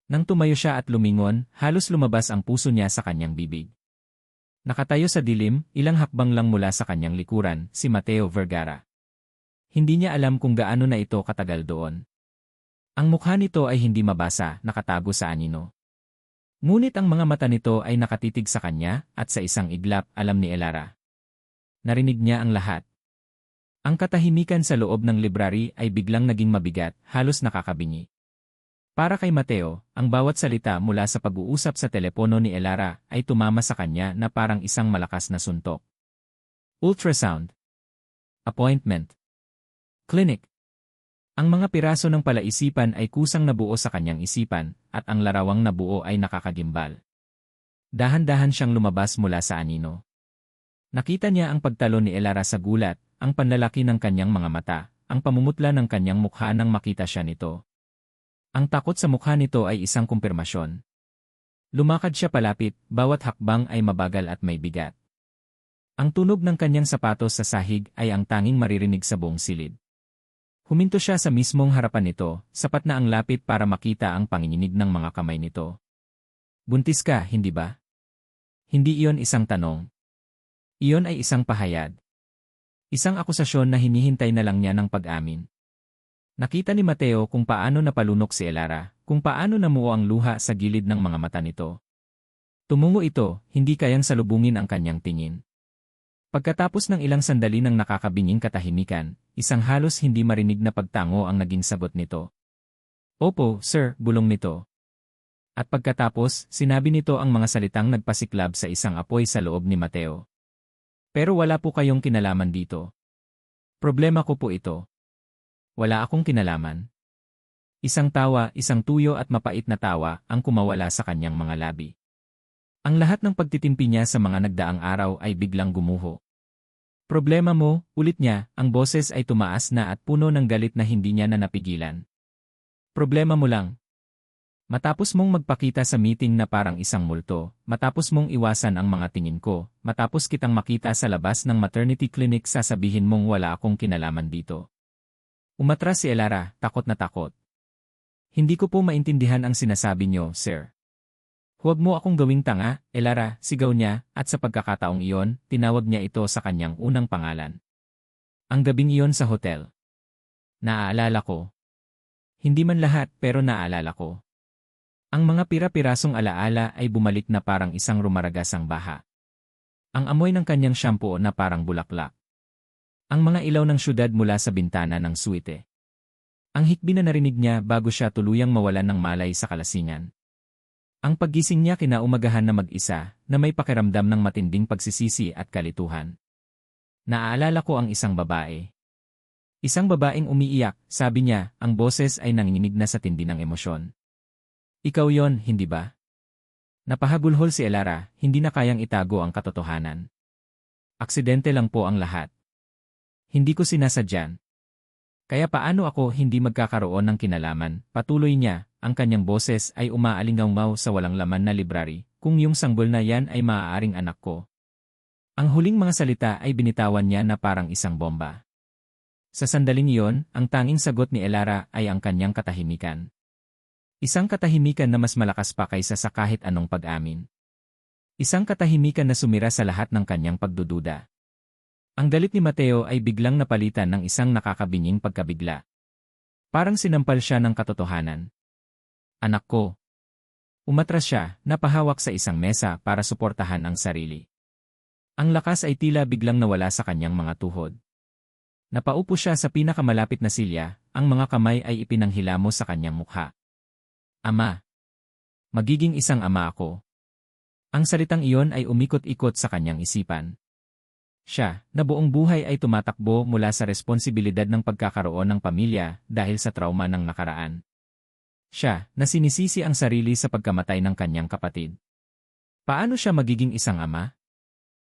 Nang tumayo siya at lumingon, halos lumabas ang puso niya sa kanyang bibig. Nakatayo sa dilim, ilang hakbang lang mula sa kanyang likuran, si Mateo Vergara. Hindi niya alam kung gaano na ito katagal doon. Ang mukha nito ay hindi mabasa, nakatago sa anino. Ngunit ang mga mata nito ay nakatitig sa kanya, at sa isang iglap, alam ni Elara. Narinig niya ang lahat. Ang katahimikan sa loob ng library ay biglang naging mabigat, halos nakakabingi. Para kay Mateo, ang bawat salita mula sa pag-uusap sa telepono ni Elara ay tumama sa kanya na parang isang malakas na suntok. Ultrasound. Appointment. Clinic. Ang mga piraso ng palaisipan ay kusang nabuo sa kanyang isipan, at ang larawang nabuo ay nakakagimbal. Dahan-dahan siyang lumabas mula sa anino. Nakita niya ang pagtalon ni Elara sa gulat, ang panlalaki ng kanyang mga mata, ang pamumutla ng kanyang mukha nang makita siya nito. Ang takot sa mukha nito ay isang kumpirmasyon. Lumakad siya palapit, bawat hakbang ay mabagal at may bigat. Ang tunog ng kanyang sapatos sa sahig ay ang tanging maririnig sa buong silid. Huminto siya sa mismong harapan nito, sapat na ang lapit para makita ang panginginig ng mga kamay nito. "Buntis ka, hindi ba?" Hindi iyon isang tanong. Iyon ay isang pahayag. Isang akusasyon na hinihintay na lang niya ng pag-amin. Nakita ni Mateo kung paano napalunok si Elara, kung paano namuo ang luha sa gilid ng mga mata nito. Tumungo ito, hindi kayang salubungin ang kanyang tingin. Pagkatapos ng ilang sandali ng nakakabinging katahimikan, isang halos hindi marinig na pagtango ang naging sagot nito. "Opo, sir," bulong nito. At pagkatapos, sinabi nito ang mga salitang nagpasiklab sa isang apoy sa loob ni Mateo. "Pero wala po kayong kinalaman dito. Problema ko po ito. Wala akong kinalaman." Isang tawa, isang tuyo at mapait na tawa ang kumawala sa kanyang mga labi. Ang lahat ng pagtitimpi niya sa mga nagdaang araw ay biglang gumuho. "Problema mo," ulit niya, ang boses ay tumaas na at puno ng galit na hindi niya na napigilan. "Problema mo lang. Matapos mong magpakita sa meeting na parang isang multo, matapos mong iwasan ang mga tingin ko, matapos kitang makita sa labas ng maternity clinic sasabihin mong wala akong kinalaman dito." Umatras si Elara, takot na takot. "Hindi ko po maintindihan ang sinasabi niyo, sir." "Huwag mo akong gawing tanga, Elara," sigaw niya, at sa pagkakataong iyon, tinawag niya ito sa kanyang unang pangalan. Ang gabing iyon sa hotel. Naaalala ko. Hindi man lahat, pero naaalala ko. Ang mga pira-pirasong alaala ay bumalik na parang isang rumaragasang baha. Ang amoy ng kanyang shampoo na parang bulaklak. Ang mga ilaw ng syudad mula sa bintana ng suite. Ang hikbi na narinig niya bago siya tuluyang mawalan ng malay sa kalasingan. Ang paggising niya kinaumagahan na mag-isa, na may pakiramdam ng matinding pagsisisi at kalituhan. Naaalala ko ang isang babae. Isang babaeng umiiyak, sabi niya, ang boses ay nanginginig na sa tindi ng emosyon. Ikaw yon, hindi ba? Napahagulhol si Elara, hindi na kayang itago ang katotohanan. Aksidente lang po ang lahat. Hindi ko sinasadyan. Kaya paano ako hindi magkakaroon ng kinalaman? Patuloy niya, ang kanyang boses ay umaalingaw sa walang laman na library, kung yung sanggol na yan ay maaaring anak ko. Ang huling mga salita ay binitawan niya na parang isang bomba. Sa sandaling iyon, ang tanging sagot ni Elara ay ang kanyang katahimikan. Isang katahimikan na mas malakas pa kaysa sa kahit anong pag-amin. Isang katahimikan na sumira sa lahat ng kanyang pagdududa. Ang galit ni Mateo ay biglang napalitan ng isang nakakabinying pagkabigla. Parang sinampal siya ng katotohanan. Anak ko. Umatras siya, napahawak sa isang mesa para suportahan ang sarili. Ang lakas ay tila biglang nawala sa kanyang mga tuhod. Napaupo siya sa pinakamalapit na silya, ang mga kamay ay ipinanghilamos sa kanyang mukha. Ama. Magiging isang ama ako. Ang salitang iyon ay umikot-ikot sa kanyang isipan. Siya, na buong buhay ay tumatakbo mula sa responsibilidad ng pagkakaroon ng pamilya dahil sa trauma ng nakaraan. Siya, na sinisisi ang sarili sa pagkamatay ng kanyang kapatid. Paano siya magiging isang ama?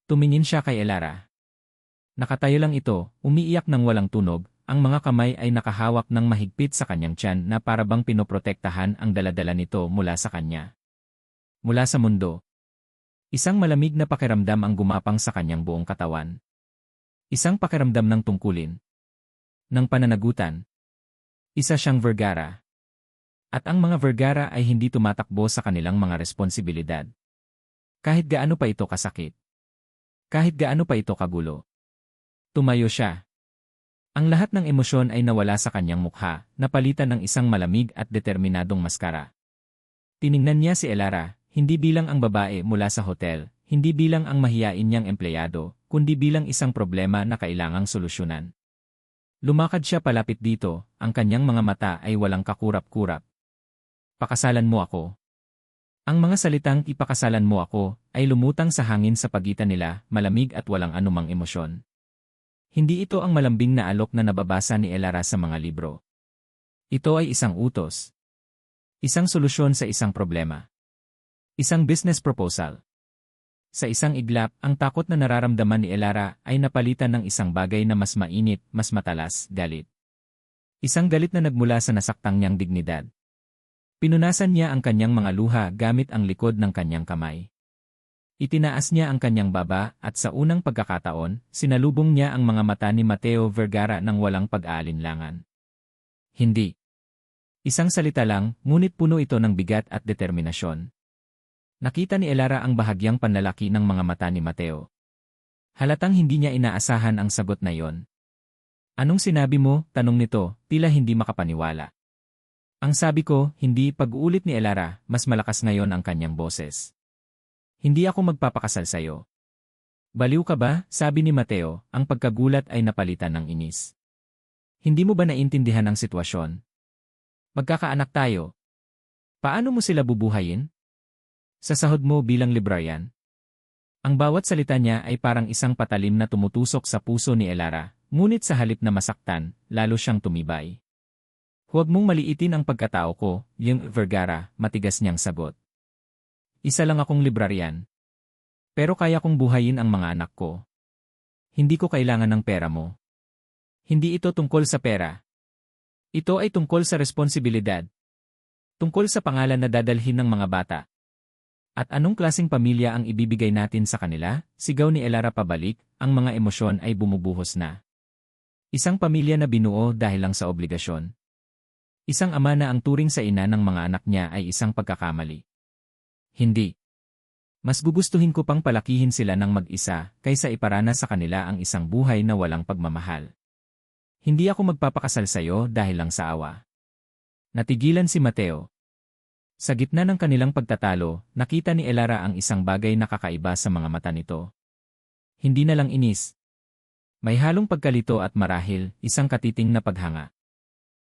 Tumingin siya kay Elara. Nakatayo lang ito, umiiyak ng walang tunog, ang mga kamay ay nakahawak ng mahigpit sa kanyang tiyan na parabang pinoprotektahan ang daladala nito mula sa kanya. Mula sa mundo. Isang malamig na pakiramdam ang gumapang sa kanyang buong katawan. Isang pakiramdam ng tungkulin. Ng pananagutan. Isa siyang Vergara. At ang mga Vergara ay hindi tumatakbo sa kanilang mga responsibilidad. Kahit gaano pa ito kasakit. Kahit gaano pa ito kagulo. Tumayo siya. Ang lahat ng emosyon ay nawala sa kanyang mukha, napalitan ng isang malamig at determinadong maskara. Tiningnan niya si Elara, hindi bilang ang babae mula sa hotel, hindi bilang ang mahiyain niyang empleyado, kundi bilang isang problema na kailangang solusyonan. Lumakad siya palapit dito, ang kanyang mga mata ay walang kakurap-kurap. Pakasalan mo ako. Ang mga salitang ipakasalan mo ako ay lumutang sa hangin sa pagitan nila, malamig at walang anumang emosyon. Hindi ito ang malambing na alok na nababasa ni Elara sa mga libro. Ito ay isang utos. Isang solusyon sa isang problema. Isang business proposal. Sa isang iglap, ang takot na nararamdaman ni Elara ay napalitan ng isang bagay na mas mainit, mas matalas, galit. Isang galit na nagmula sa nasaktang niyang dignidad. Pinunasan niya ang kanyang mga luha gamit ang likod ng kanyang kamay. Itinaas niya ang kanyang baba at sa unang pagkakataon, sinalubong niya ang mga mata ni Mateo Vergara ng walang pag-aalinlangan. Hindi. Isang salita lang, ngunit puno ito ng bigat at determinasyon. Nakita ni Elara ang bahagyang panlalaki ng mga mata ni Mateo. Halatang hindi niya inaasahan ang sagot na iyon. Anong sinabi mo? Tanong nito, tila hindi makapaniwala. Ang sabi ko, hindi. Pag-uulit ni Elara, mas malakas ngayon ang kanyang boses. Hindi ako magpapakasal sa'yo. Baliw ka ba? Sabi ni Mateo, ang pagkagulat ay napalitan ng inis. Hindi mo ba naintindihan ang sitwasyon? Magkakaanak tayo. Paano mo sila bubuhayin? Sa sahod mo bilang librarian? Ang bawat salita niya ay parang isang patalim na tumutusok sa puso ni Elara, ngunit sa halip na masaktan, lalo siyang tumibay. Huwag mong maliitin ang pagkatao ko, yung Vergara, matigas niyang sagot. Isa lang akong librarian. Pero kaya kong buhayin ang mga anak ko. Hindi ko kailangan ng pera mo. Hindi ito tungkol sa pera. Ito ay tungkol sa responsibilidad. Tungkol sa pangalan na dadalhin ng mga bata. At anong klaseng pamilya ang ibibigay natin sa kanila? Sigaw ni Elara pabalik, ang mga emosyon ay bumubuhos na. Isang pamilya na binuo dahil lang sa obligasyon. Isang ama na ang turing sa ina ng mga anak niya ay isang pagkakamali. Hindi. Mas gugustuhin ko pang palakihin sila ng mag-isa kaysa iparana sa kanila ang isang buhay na walang pagmamahal. Hindi ako magpapakasal sa'yo dahil lang sa awa. Natigilan si Mateo. Sa gitna ng kanilang pagtatalo, nakita ni Elara ang isang bagay na kakaiba sa mga mata nito. Hindi na lang inis. May halong pagkalito at marahil, isang katiting na paghanga.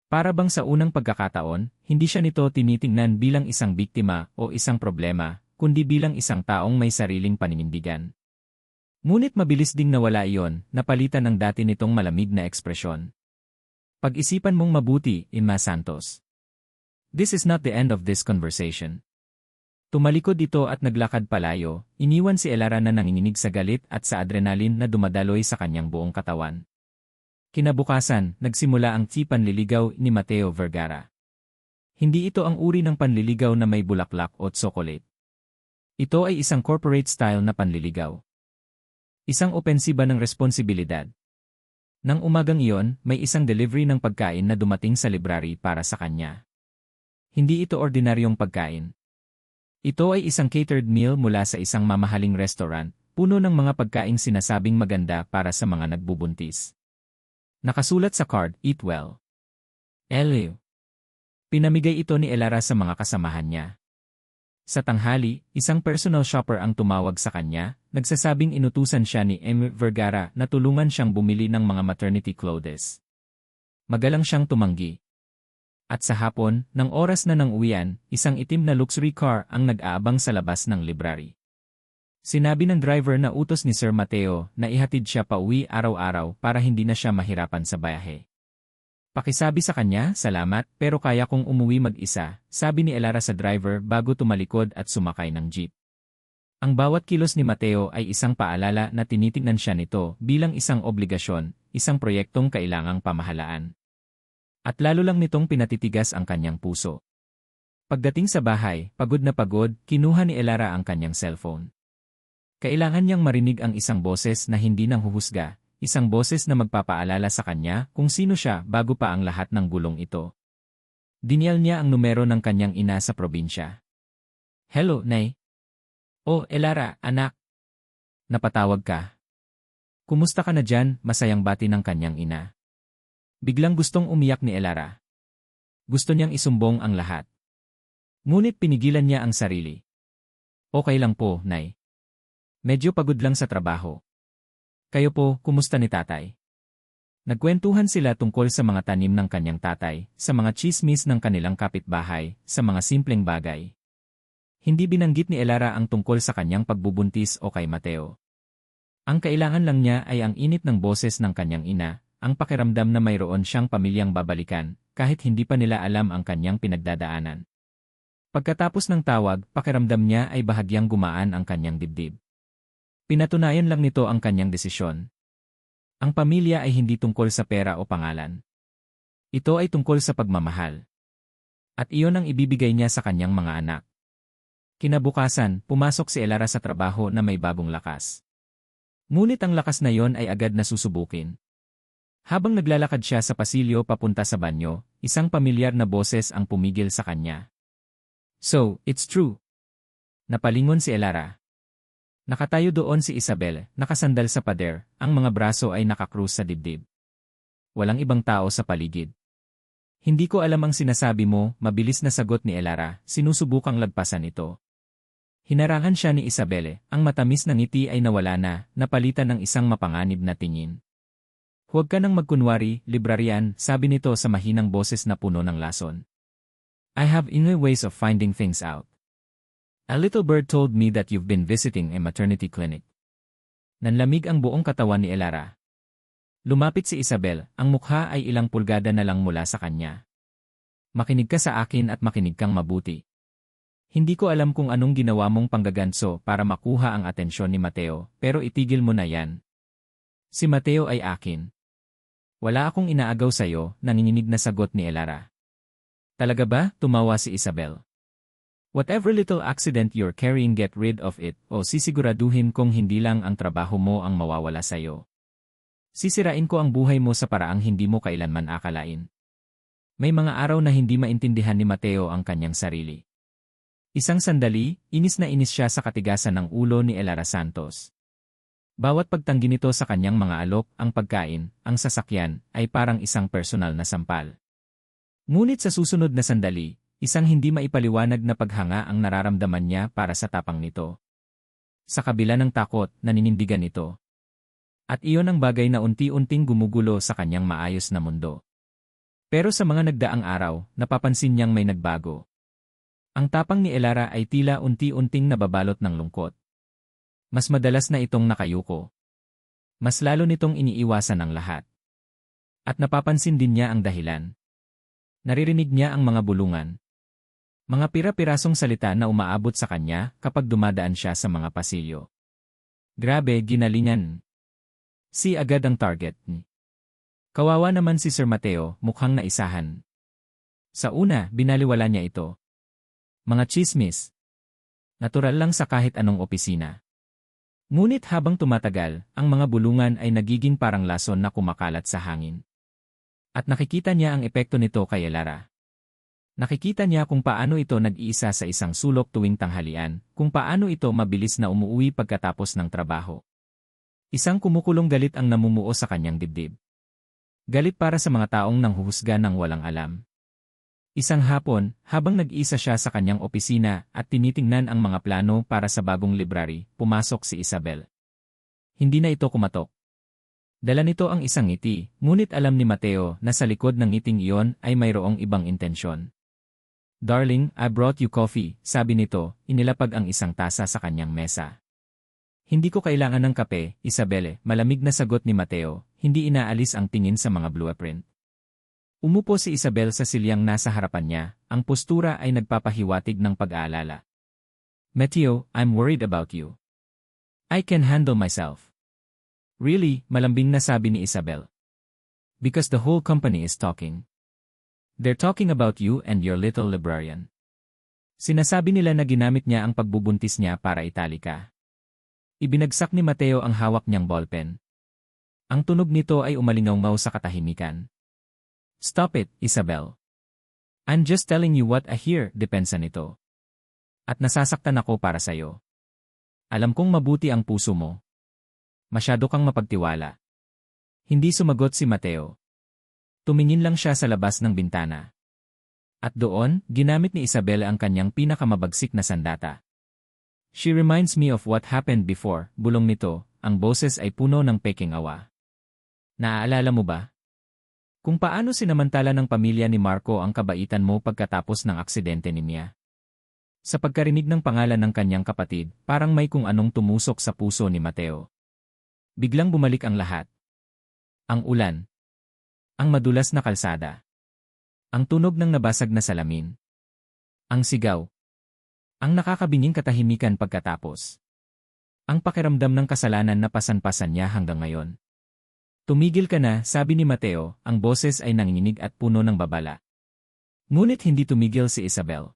Para bang sa unang pagkakataon, hindi siya nito tinitingnan bilang isang biktima o isang problema, kundi bilang isang taong may sariling paninindigan. Ngunit mabilis ding nawala iyon, napalitan ng dati nitong malamig na ekspresyon. Pag-isipan mong mabuti, Inma Santos. This is not the end of this conversation. Tumalikod ito at naglakad palayo, iniwan si Elara na nanginginig sa galit at sa adrenaline na dumadaloy sa kanyang buong katawan. Kinabukasan, nagsimula ang panliligaw ni Mateo Vergara. Hindi ito ang uri ng panliligaw na may bulaklak o tsokolate. Ito ay isang corporate style na panliligaw. Isang opensiba ng responsibilidad. Nang umagang iyon, may isang delivery ng pagkain na dumating sa library para sa kanya. Hindi ito ordinaryong pagkain. Ito ay isang catered meal mula sa isang mamahaling restaurant, puno ng mga pagkaing sinasabing maganda para sa mga nagbubuntis. Nakasulat sa card, "Eat well." Elio. Pinamigay ito ni Elara sa mga kasamahan niya. Sa tanghali, isang personal shopper ang tumawag sa kanya, nagsasabing inutusan siya ni M. Vergara na tulungan siyang bumili ng mga maternity clothes. Magalang siyang tumanggi. At sa hapon, ng oras na ng uwian, isang itim na luxury car ang nag-aabang sa labas ng library. Sinabi ng driver na utos ni Sir Mateo na ihatid siya pa uwi araw-araw para hindi na siya mahirapan sa biyahe. Pakisabi sa kanya, "Salamat, pero kaya kong umuwi mag-isa," sabi ni Elara sa driver bago tumalikod at sumakay ng jeep. Ang bawat kilos ni Mateo ay isang paalala na tinitingnan siya nito bilang isang obligasyon, isang proyektong kailangang pamahalaan. At lalo lang nitong pinatitigas ang kanyang puso. Pagdating sa bahay, pagod na pagod, kinuha ni Elara ang kanyang cellphone. Kailangan niyang marinig ang isang boses na hindi nanghuhusga, isang boses na magpapaalala sa kanya kung sino siya bago pa ang lahat ng gulong ito. Dinial niya ang numero ng kanyang ina sa probinsya. "Hello, Nay." "Oh, Elara, anak. Napatawag ka. Kumusta ka na dyan?" masayang bati ng kanyang ina. Biglang gustong umiyak ni Elara. Gusto niyang isumbong ang lahat. Ngunit pinigilan niya ang sarili. "Okay lang po, Nay. Medyo pagod lang sa trabaho. Kayo po, kumusta ni tatay?" Nagkwentuhan sila tungkol sa mga tanim ng kanyang tatay, sa mga chismis ng kanilang kapitbahay, sa mga simpleng bagay. Hindi binanggit ni Elara ang tungkol sa kanyang pagbubuntis o kay Mateo. Ang kailangan lang niya ay ang init ng boses ng kanyang ina, ang pakiramdam na mayroon siyang pamilyang babalikan, kahit hindi pa nila alam ang kanyang pinagdadaanan. Pagkatapos ng tawag, pakiramdam niya ay bahagyang gumaan ang kanyang dibdib. Pinatunayan lang nito ang kanyang desisyon. Ang pamilya ay hindi tungkol sa pera o pangalan. Ito ay tungkol sa pagmamahal. At iyon ang ibibigay niya sa kanyang mga anak. Kinabukasan, pumasok si Elara sa trabaho na may bagong lakas. Ngunit ang lakas na yon ay agad na susubukin. Habang naglalakad siya sa pasilyo papunta sa banyo, isang pamilyar na boses ang pumigil sa kanya. "So, it's true." Napalingon si Elara. Nakatayo doon si Isabel, nakasandal sa pader, ang mga braso ay nakakrus sa dibdib. Walang ibang tao sa paligid. "Hindi ko alam ang sinasabi mo," mabilis na sagot ni Elara, sinusubukang lagpasan ito. Hinarangan siya ni Isabel, ang matamis na ngiti ay nawala na, napalitan ng isang mapanganib na tingin. "Huwag ka nang magkunwari, librarian," sabi nito sa mahinang boses na puno ng lason. "I have inner ways of finding things out. A little bird told me that you've been visiting a maternity clinic." Nanlamig ang buong katawan ni Elara. Lumapit si Isabel, ang mukha ay ilang pulgada na lang mula sa kanya. "Makinig ka sa akin at makinig kang mabuti. Hindi ko alam kung anong ginawa mong panggaganso para makuha ang atensyon ni Mateo, pero itigil mo na yan. Si Mateo ay akin. Wala akong inaagaw sa'yo," nanginginig na sagot ni Elara. "Talaga ba?" tumawa si Isabel. "Whatever little accident you're carrying, get rid of it, o sisiguraduhin kong hindi lang ang trabaho mo ang mawawala sa'yo. Sisirain ko ang buhay mo sa paraang hindi mo kailanman akalain." May mga araw na hindi maintindihan ni Mateo ang kanyang sarili. Isang sandali, inis na inis siya sa katigasan ng ulo ni Elara Santos. Bawat pagtanggi nito sa kanyang mga alok, ang pagkain, ang sasakyan, ay parang isang personal na sampal. Ngunit sa susunod na sandali, isang hindi maipaliwanag na paghanga ang nararamdaman niya para sa tapang nito. Sa kabila ng takot, naninindigan ito. At iyon ang bagay na unti-unting gumugulo sa kanyang maayos na mundo. Pero sa mga nagdaang araw, napapansin niyang may nagbago. Ang tapang ni Elara ay tila unti-unting nababalot ng lungkot. Mas madalas na itong nakayuko. Mas lalo nitong iniiwasan ang lahat. At napapansin din niya ang dahilan. Naririnig niya ang mga bulungan. Mga pira-pirasong salita na umaabot sa kanya kapag dumadaan siya sa mga pasilyo. Grabe, ginalingan. Si agad ang target. Kawawa naman si Sir Mateo, mukhang naisahan. Sa una, binaliwala niya ito. Mga tsismis. Natural lang sa kahit anong opisina. Ngunit habang tumatagal, ang mga bulungan ay nagiging parang lason na kumakalat sa hangin. At nakikita niya ang epekto nito kay Elara. Nakikita niya kung paano ito nag-iisa sa isang sulok tuwing tanghalian, kung paano ito mabilis na umuuwi pagkatapos ng trabaho. Isang kumukulong galit ang namumuo sa kanyang dibdib. Galit para sa mga taong nanghuhusga ng walang alam. Isang hapon, habang nag-iisa siya sa kanyang opisina at tinitingnan ang mga plano para sa bagong library, pumasok si Isabel. Hindi na ito kumatok. Dala nito ang isang ngiti, ngunit alam ni Mateo na sa likod ng ngiting iyon ay mayroong ibang intensyon. Darling, I brought you coffee, sabi nito, inilapag ang isang tasa sa kanyang mesa. Hindi ko kailangan ng kape, Isabelle, malamig na sagot ni Mateo, hindi inaalis ang tingin sa mga blueprint. Umupo si Isabel sa silyang nasa harapan niya, ang postura ay nagpapahiwatig ng pag-aalala. Mateo, I'm worried about you. I can handle myself. Really, malambing na sabi ni Isabel. Because the whole company is talking. They're talking about you and your little librarian. Sinasabi nila na ginamit niya ang pagbubuntis niya para italika. Ibinagsak ni Mateo ang hawak niyang ballpen. Ang tunog nito ay umalingaw sa katahimikan. Stop it, Isabel. I'm just telling you what I hear, depensa nito. At nasasaktan ako para sa'yo. Alam kong mabuti ang puso mo. Masyado kang mapagtiwala. Hindi sumagot si Mateo. Tumingin lang siya sa labas ng bintana. At doon, ginamit ni Isabel ang kanyang pinakamabagsik na sandata. She reminds me of what happened before, bulong nito, ang boses ay puno ng peking awa. Naaalala mo ba? Kung paano sinamantala ng pamilya ni Marco ang kabaitan mo pagkatapos ng aksidente ni Mia. Sa pagkarinig ng pangalan ng kanyang kapatid, parang may kung anong tumusok sa puso ni Mateo. Biglang bumalik ang lahat. Ang ulan. Ang madulas na kalsada. Ang tunog ng nabasag na salamin. Ang sigaw. Ang nakakabinging katahimikan pagkatapos. Ang pakiramdam ng kasalanan na pasan-pasan niya hanggang ngayon. Tumigil ka na, sabi ni Mateo, ang boses ay nanginginig at puno ng babala. Ngunit hindi tumigil si Isabel.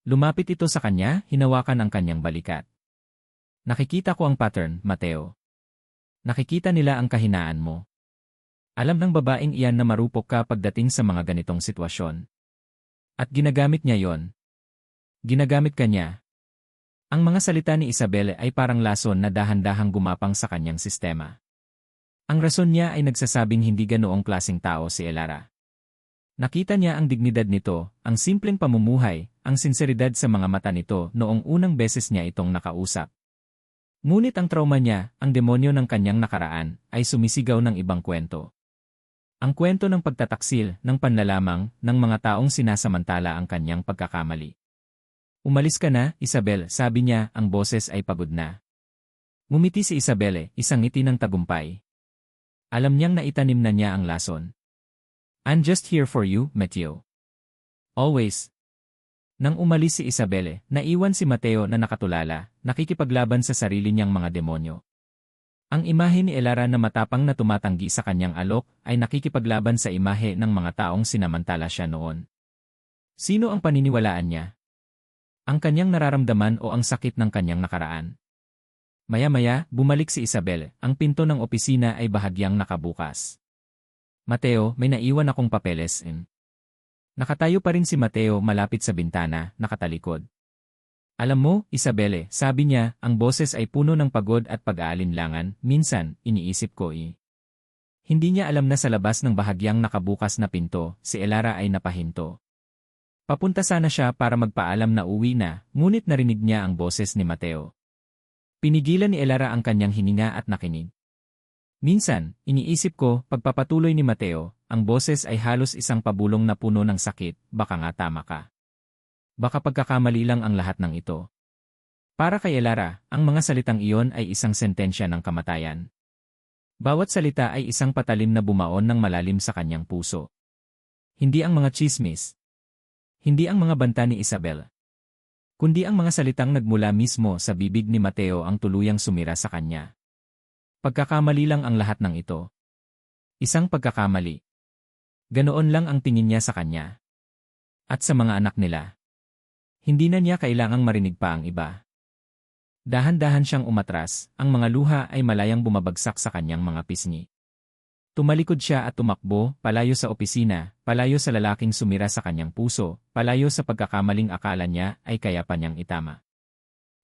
Lumapit ito sa kanya, hinawakan ang kanyang balikat. Nakikita ko ang pattern, Mateo. Nakikita nila ang kahinaan mo. Alam ng babaeng iyan na marupok ka pagdating sa mga ganitong sitwasyon. At ginagamit niya yon. Ginagamit ka niya. Ang mga salita ni Isabel ay parang lason na dahan-dahang gumapang sa kanyang sistema. Ang rason niya ay nagsasabing hindi ganoong klaseng tao si Elara. Nakita niya ang dignidad nito, ang simpleng pamumuhay, ang sinseridad sa mga mata nito noong unang beses niya itong nakausap. Ngunit ang trauma niya, ang demonyo ng kanyang nakaraan, ay sumisigaw ng ibang kwento. Ang kwento ng pagtataksil, ng panlalamang, ng mga taong sinasamantala ang kanyang pagkakamali. Umalis ka na, Isabel, sabi niya, ang boses ay pagod na. Ngumiti si Isabel, isang ngiti ng tagumpay. Alam niyang naitanim na niya ang lason. I'm just here for you, Mateo. Always. Nang umalis si Isabel, naiwan si Mateo na nakatulala, nakikipaglaban sa sarili niyang mga demonyo. Ang imahe ni Elara na matapang na tumatanggi sa kanyang alok ay nakikipaglaban sa imahe ng mga taong sinamantala siya noon. Sino ang paniniwalaan niya? Ang kanyang nararamdaman o ang sakit ng kanyang nakaraan? Maya-maya, bumalik si Isabel, ang pinto ng opisina ay bahagyang nakabukas. Mateo, may naiwan akong papeles. Nakatayo pa rin si Mateo malapit sa bintana, nakatalikod. Alam mo, Isabelle, sabi niya, ang boses ay puno ng pagod at pag-aalinlangan, minsan, iniisip ko Hindi niya alam na sa labas ng bahagyang nakabukas na pinto, si Elara ay napahinto. Papunta sana siya para magpaalam na uwi na, ngunit narinig niya ang boses ni Mateo. Pinigilan ni Elara ang kanyang hininga at nakinig. Minsan, iniisip ko, pagpapatuloy ni Mateo, ang boses ay halos isang pabulong na puno ng sakit, baka nga tama ka. Baka pagkakamali lang ang lahat ng ito. Para kay Elara, ang mga salitang iyon ay isang sentensya ng kamatayan. Bawat salita ay isang patalim na bumaon ng malalim sa kanyang puso. Hindi ang mga tsismis. Hindi ang mga banta ni Isabel. Kundi ang mga salitang nagmula mismo sa bibig ni Mateo ang tuluyang sumira sa kanya. Pagkakamali lang ang lahat ng ito. Isang pagkakamali. Ganoon lang ang tingin niya sa kanya. At sa mga anak nila. Hindi na niya kailangang marinig pa ang iba. Dahan-dahan siyang umatras, ang mga luha ay malayang bumabagsak sa kanyang mga pisngi. Tumalikod siya at tumakbo, palayo sa opisina, palayo sa lalaking sumira sa kanyang puso, palayo sa pagkakamaling akala niya ay kaya pa niyang itama.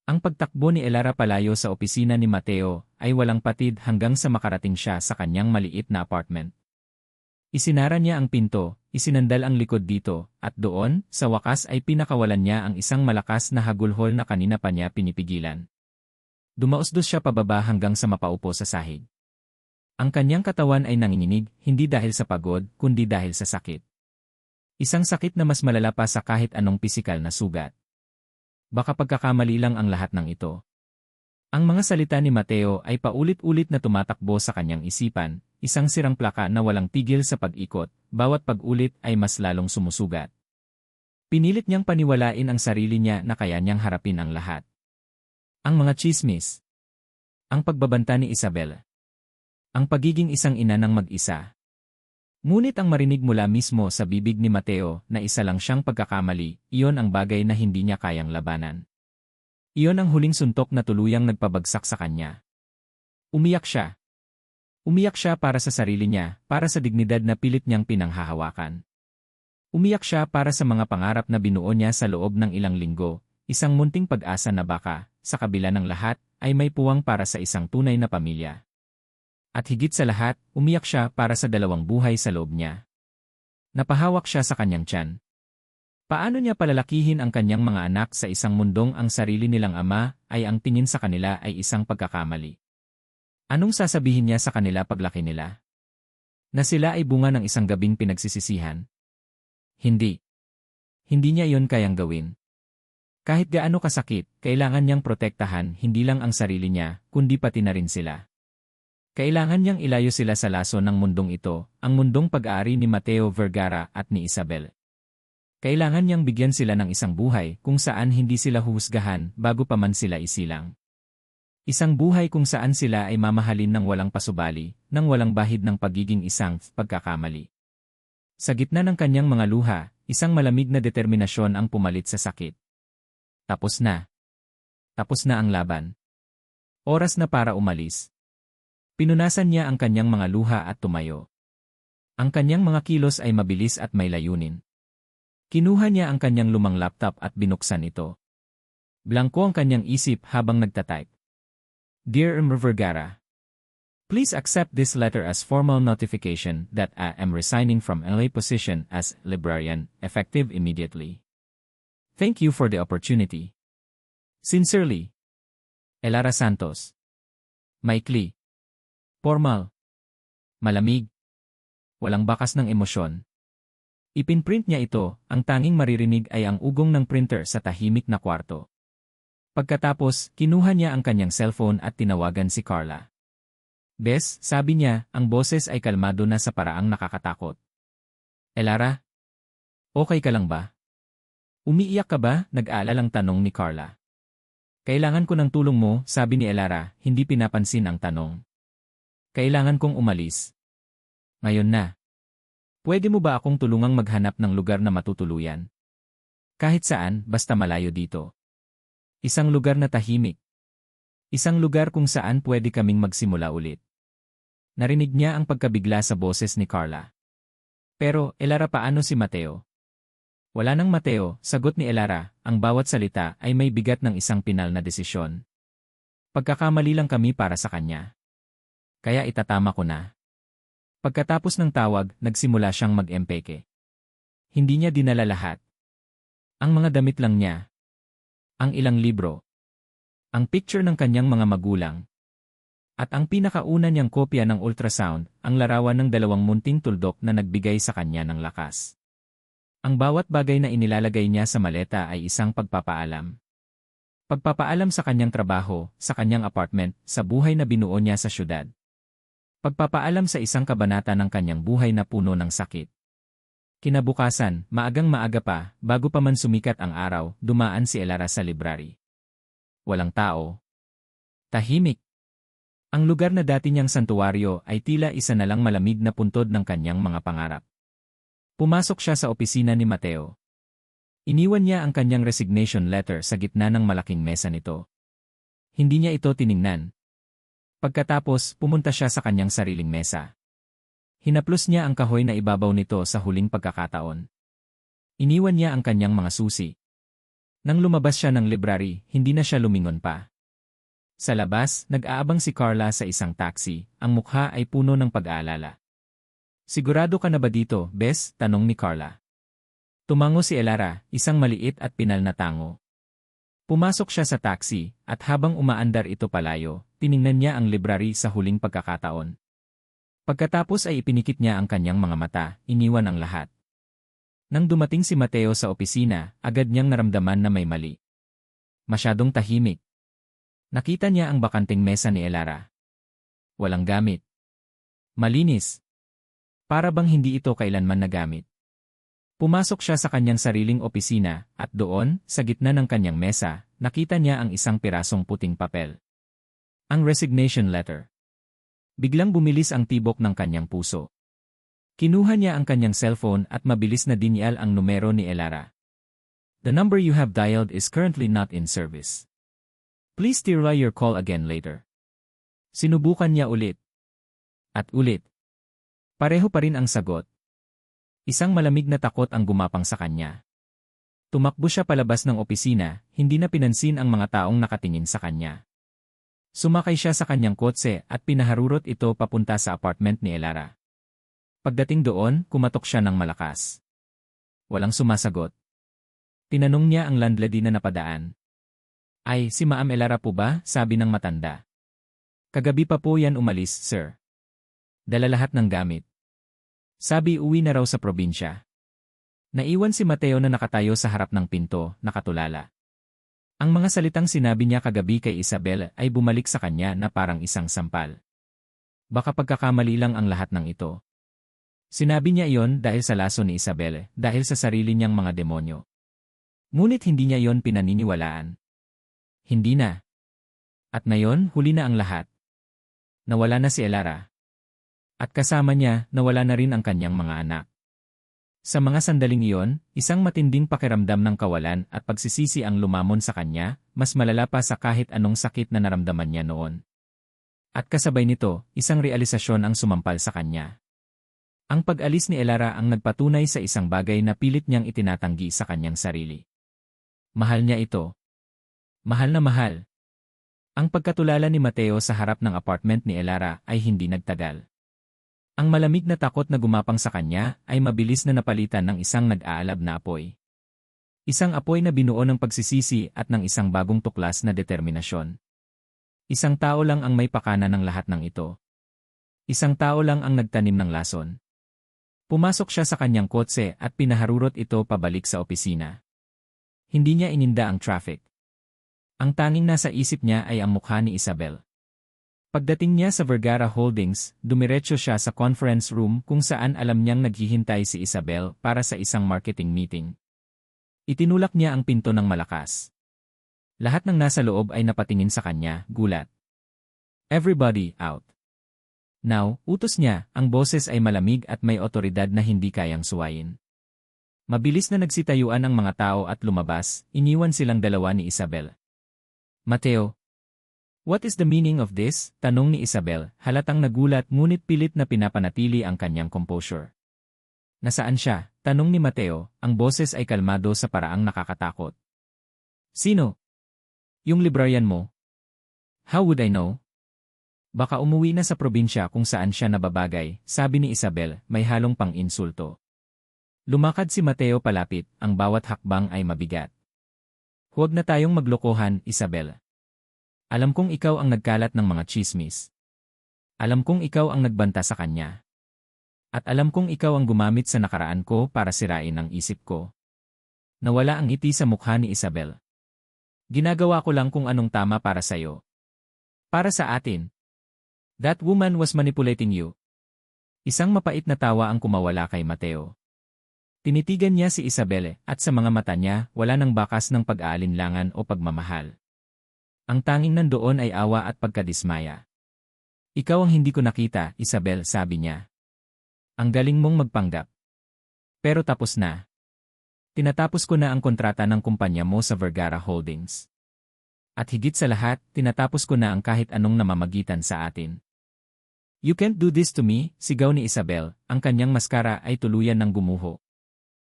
Ang pagtakbo ni Elara palayo sa opisina ni Mateo ay walang patid hanggang sa makarating siya sa kanyang maliit na apartment. Isinara niya ang pinto, isinandal ang likod dito, at doon, sa wakas ay pinakawalan niya ang isang malakas na hagulhol na kanina pa niya pinipigilan. Dumausdos siya pababa hanggang sa mapaupo sa sahig. Ang kanyang katawan ay nanginginig, hindi dahil sa pagod, kundi dahil sa sakit. Isang sakit na mas malala pa sa kahit anong pisikal na sugat. Baka pagkakamali lang ang lahat ng ito. Ang mga salita ni Mateo ay paulit-ulit na tumatakbo sa kanyang isipan, isang sirang plaka na walang tigil sa pag-ikot, bawat pag-ulit ay mas lalong sumusugat. Pinilit niyang paniwalain ang sarili niya na kaya niyang harapin ang lahat. Ang mga tsismis. Ang pagbabanta ni Isabel. Ang pagiging isang ina ng mag-isa. Ngunit ang marinig mula mismo sa bibig ni Mateo na isa lang siyang pagkakamali, iyon ang bagay na hindi niya kayang labanan. Iyon ang huling suntok na tuluyang nagpabagsak sa kanya. Umiyak siya. Umiyak siya para sa sarili niya, para sa dignidad na pilit niyang pinanghahawakan. Umiyak siya para sa mga pangarap na binuo niya sa loob ng ilang linggo, isang munting pag-asa na baka, sa kabila ng lahat, ay may puwang para sa isang tunay na pamilya. At higit sa lahat, umiyak siya para sa dalawang buhay sa loob niya. Napahawak siya sa kanyang tiyan. Paano niya palalakihin ang kanyang mga anak sa isang mundong ang sarili nilang ama ay ang tingin sa kanila ay isang pagkakamali? Anong sasabihin niya sa kanila paglaki nila? Na sila ay bunga ng isang gabing pinagsisisihan? Hindi. Hindi niya iyon kayang gawin. Kahit gaano kasakit, kailangan niyang protektahan hindi lang ang sarili niya, kundi pati na rin sila. Kailangan niyang ilayo sila sa laso ng mundong ito, ang mundong pag-aari ni Mateo Vergara at ni Isabel. Kailangan niyang bigyan sila ng isang buhay kung saan hindi sila huhusgahan bago pa man sila isilang. Isang buhay kung saan sila ay mamahalin ng walang pasubali, ng walang bahid ng pagiging isang pagkakamali. Sa gitna ng kanyang mga luha, isang malamig na determinasyon ang pumalit sa sakit. Tapos na. Tapos na ang laban. Oras na para umalis. Pinunasan niya ang kanyang mga luha at tumayo. Ang kanyang mga kilos ay mabilis at may layunin. Kinuha niya ang kanyang lumang laptop at binuksan ito. Blanko ang kanyang isip habang nagtatype. Dear Vergara, please accept this letter as formal notification that I am resigning from LA position as librarian, effective immediately. Thank you for the opportunity. Sincerely, Elara Santos. Maikli. Formal. Malamig. Walang bakas ng emosyon. Ipinprint niya ito, ang tanging maririnig ay ang ugong ng printer sa tahimik na kwarto. Pagkatapos, kinuha niya ang kanyang cellphone at tinawagan si Carla. Bes, sabi niya, ang boses ay kalmado na sa paraang nakakatakot. Elara? Okay ka lang ba? Umiiyak ka ba? Nag-aalalang tanong ni Carla. Kailangan ko ng tulong mo, sabi ni Elara, hindi pinapansin ang tanong. Kailangan kong umalis. Ngayon na. Pwede mo ba akong tulungang maghanap ng lugar na matutuluyan? Kahit saan, basta malayo dito. Isang lugar na tahimik. Isang lugar kung saan pwede kaming magsimula ulit. Narinig niya ang pagkabigla sa boses ni Carla. Pero, Elara, paano si Mateo? Wala nang Mateo, sagot ni Elara, ang bawat salita ay may bigat ng isang pinal na desisyon. Pagkakamali lang kami para sa kanya. Kaya itatama ko na. Pagkatapos ng tawag, nagsimula siyang mag-empeke. Hindi niya dinala lahat. Ang mga damit lang niya. Ang ilang libro. Ang picture ng kanyang mga magulang. At ang pinakauna niyang kopya ng ultrasound, ang larawan ng dalawang munting tuldok na nagbigay sa kanya ng lakas. Ang bawat bagay na inilalagay niya sa maleta ay isang pagpapaalam. Pagpapaalam sa kanyang trabaho, sa kanyang apartment, sa buhay na binuo niya sa syudad. Pagpapaalam sa isang kabanata ng kanyang buhay na puno ng sakit. Kinabukasan, maagang-maaga pa, bago pa man sumikat ang araw, dumaan si Elara sa library. Walang tao. Tahimik. Ang lugar na dati niyang santuwaryo ay tila isa na lang malamig na puntod ng kanyang mga pangarap. Pumasok siya sa opisina ni Mateo. Iniwan niya ang kanyang resignation letter sa gitna ng malaking mesa nito. Hindi niya ito tiningnan. Pagkatapos, pumunta siya sa kanyang sariling mesa. Hinaplos niya ang kahoy na ibabaw nito sa huling pagkakataon. Iniwan niya ang kanyang mga susi. Nang lumabas siya ng library, hindi na siya lumingon pa. Sa labas, nag-aabang si Carla sa isang taxi, ang mukha ay puno ng pag-aalala. "Sigurado ka na ba dito, Bes?" tanong ni Carla. Tumango si Elara, isang maliit at pinal na tango. Pumasok siya sa taxi, at habang umaandar ito palayo, tiningnan niya ang library sa huling pagkakataon. Pagkatapos ay ipinikit niya ang kanyang mga mata, iniwan ang lahat. Nang dumating si Mateo sa opisina, agad niyang naramdaman na may mali. Masyadong tahimik. Nakita niya ang bakanting mesa ni Elara. Walang gamit. Malinis. Para bang hindi ito kailanman nagamit. Pumasok siya sa kanyang sariling opisina, at doon, sa gitna ng kanyang mesa, nakita niya ang isang pirasong puting papel. Ang resignation letter. Biglang bumilis ang tibok ng kanyang puso. Kinuha niya ang kanyang cellphone at mabilis na dinyal ang numero ni Elara. "The number you have dialed is currently not in service. Please try your call again later." Sinubukan niya ulit. At ulit. Pareho pa rin ang sagot. Isang malamig na takot ang gumapang sa kanya. Tumakbo siya palabas ng opisina, hindi na pinansin ang mga taong nakatingin sa kanya. Sumakay siya sa kanyang kotse at pinaharurot ito papunta sa apartment ni Elara. Pagdating doon, kumatok siya ng malakas. Walang sumasagot. Tinanong niya ang landlady na napadaan. "Ay, si Ma'am Elara po ba?" sabi ng matanda. "Kagabi pa po yan umalis, sir. Dala lahat ng gamit." Sabi uwi na raw sa probinsya. Naiwan si Mateo na nakatayo sa harap ng pinto, nakatulala. Ang mga salitang sinabi niya kagabi kay Isabel ay bumalik sa kanya na parang isang sampal. Baka pagkakamali lang ang lahat ng ito. Sinabi niya iyon dahil sa laso ni Isabel, dahil sa sarili niyang mga demonyo. Ngunit hindi niya iyon pinaniniwalaan. Hindi na. At ngayon, huli na ang lahat. Nawala na si Elara. At kasama niya, nawala na rin ang kanyang mga anak. Sa mga sandaling iyon, isang matinding pakiramdam ng kawalan at pagsisisi ang lumamon sa kanya, mas malala pa sa kahit anong sakit na naramdaman niya noon. At kasabay nito, isang realisasyon ang sumampal sa kanya. Ang pag-alis ni Elara ang nagpatunay sa isang bagay na pilit niyang itinatanggi sa kanyang sarili. Mahal niya ito. Mahal na mahal. Ang pagkatulala ni Mateo sa harap ng apartment ni Elara ay hindi nagtagal. Ang malamig na takot na gumapang sa kanya ay mabilis na napalitan ng isang nag-aalab na apoy. Isang apoy na binuo ng pagsisisi at ng isang bagong tuklas na determinasyon. Isang tao lang ang may pakana ng lahat ng ito. Isang tao lang ang nagtanim ng lason. Pumasok siya sa kanyang kotse at pinaharurot ito pabalik sa opisina. Hindi niya ininda ang traffic. Ang tanging nasa isip niya ay ang mukha ni Isabel. Pagdating niya sa Vergara Holdings, dumiretso siya sa conference room kung saan alam niyang naghihintay si Isabel para sa isang marketing meeting. Itinulak niya ang pinto ng malakas. Lahat ng nasa loob ay napatingin sa kanya, gulat. "Everybody, out." Now, utos niya, ang boses ay malamig at may otoridad na hindi kayang suwayin. Mabilis na nagsitayuan ang mga tao at lumabas, iniwan silang dalawa ni Isabel. "Mateo, what is the meaning of this?" tanong ni Isabel, halatang nagulat ngunit pilit na pinapanatili ang kanyang composure. "Nasaan siya?" tanong ni Mateo, ang boses ay kalmado sa paraang nakakatakot. "Sino? Yung librarian mo?" "How would I know?" "Baka umuwi na sa probinsya kung saan siya nababagay," sabi ni Isabel, may halong pang-insulto. Lumakad si Mateo palapit, ang bawat hakbang ay mabigat. "Huwag na tayong maglokohan, Isabel. Alam kong ikaw ang nagkalat ng mga tsismis. Alam kong ikaw ang nagbanta sa kanya. At alam kong ikaw ang gumamit sa nakaraan ko para sirain ang isip ko." Nawala ang ngiti sa mukha ni Isabel. "Ginagawa ko lang kung anong tama para sa'yo. Para sa atin." That woman was manipulating you. Isang mapait na tawa ang kumawala kay Mateo. Tinitigan niya si Isabel at sa mga mata niya wala nang bakas ng pag-aalinlangan o pagmamahal. Ang tanging nandoon ay awa at pagkadismaya. Ikaw ang hindi ko nakita, Isabel, sabi niya. Ang galing mong magpanggap. Pero tapos na. Tinatapos ko na ang kontrata ng kumpanya mo sa Vergara Holdings. At higit sa lahat, tinatapos ko na ang kahit anong namamagitan sa atin. You can't do this to me, sigaw ni Isabel, ang kanyang maskara ay tuluyan ng gumuho.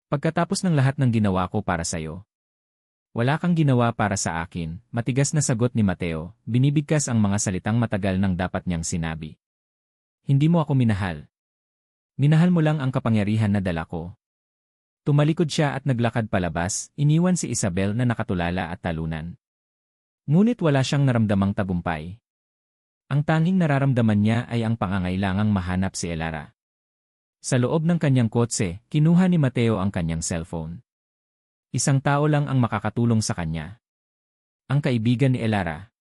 Pagkatapos ng lahat ng ginawa ko para sa'yo. Wala kang ginawa para sa akin, matigas na sagot ni Mateo, binibigkas ang mga salitang matagal nang dapat niyang sinabi. Hindi mo ako minahal. Minahal mo lang ang kapangyarihan na dala ko. Tumalikod siya at naglakad palabas, iniwan si Isabel na nakatulala at talunan. Ngunit wala siyang naramdamang tagumpay. Ang tanging nararamdaman niya ay ang pangangailangang mahanap si Elara. Sa loob ng kanyang kotse, kinuha ni Mateo ang kanyang cellphone. Isang tao lang ang makakatulong sa kanya. Ang kaibigan ni Elara.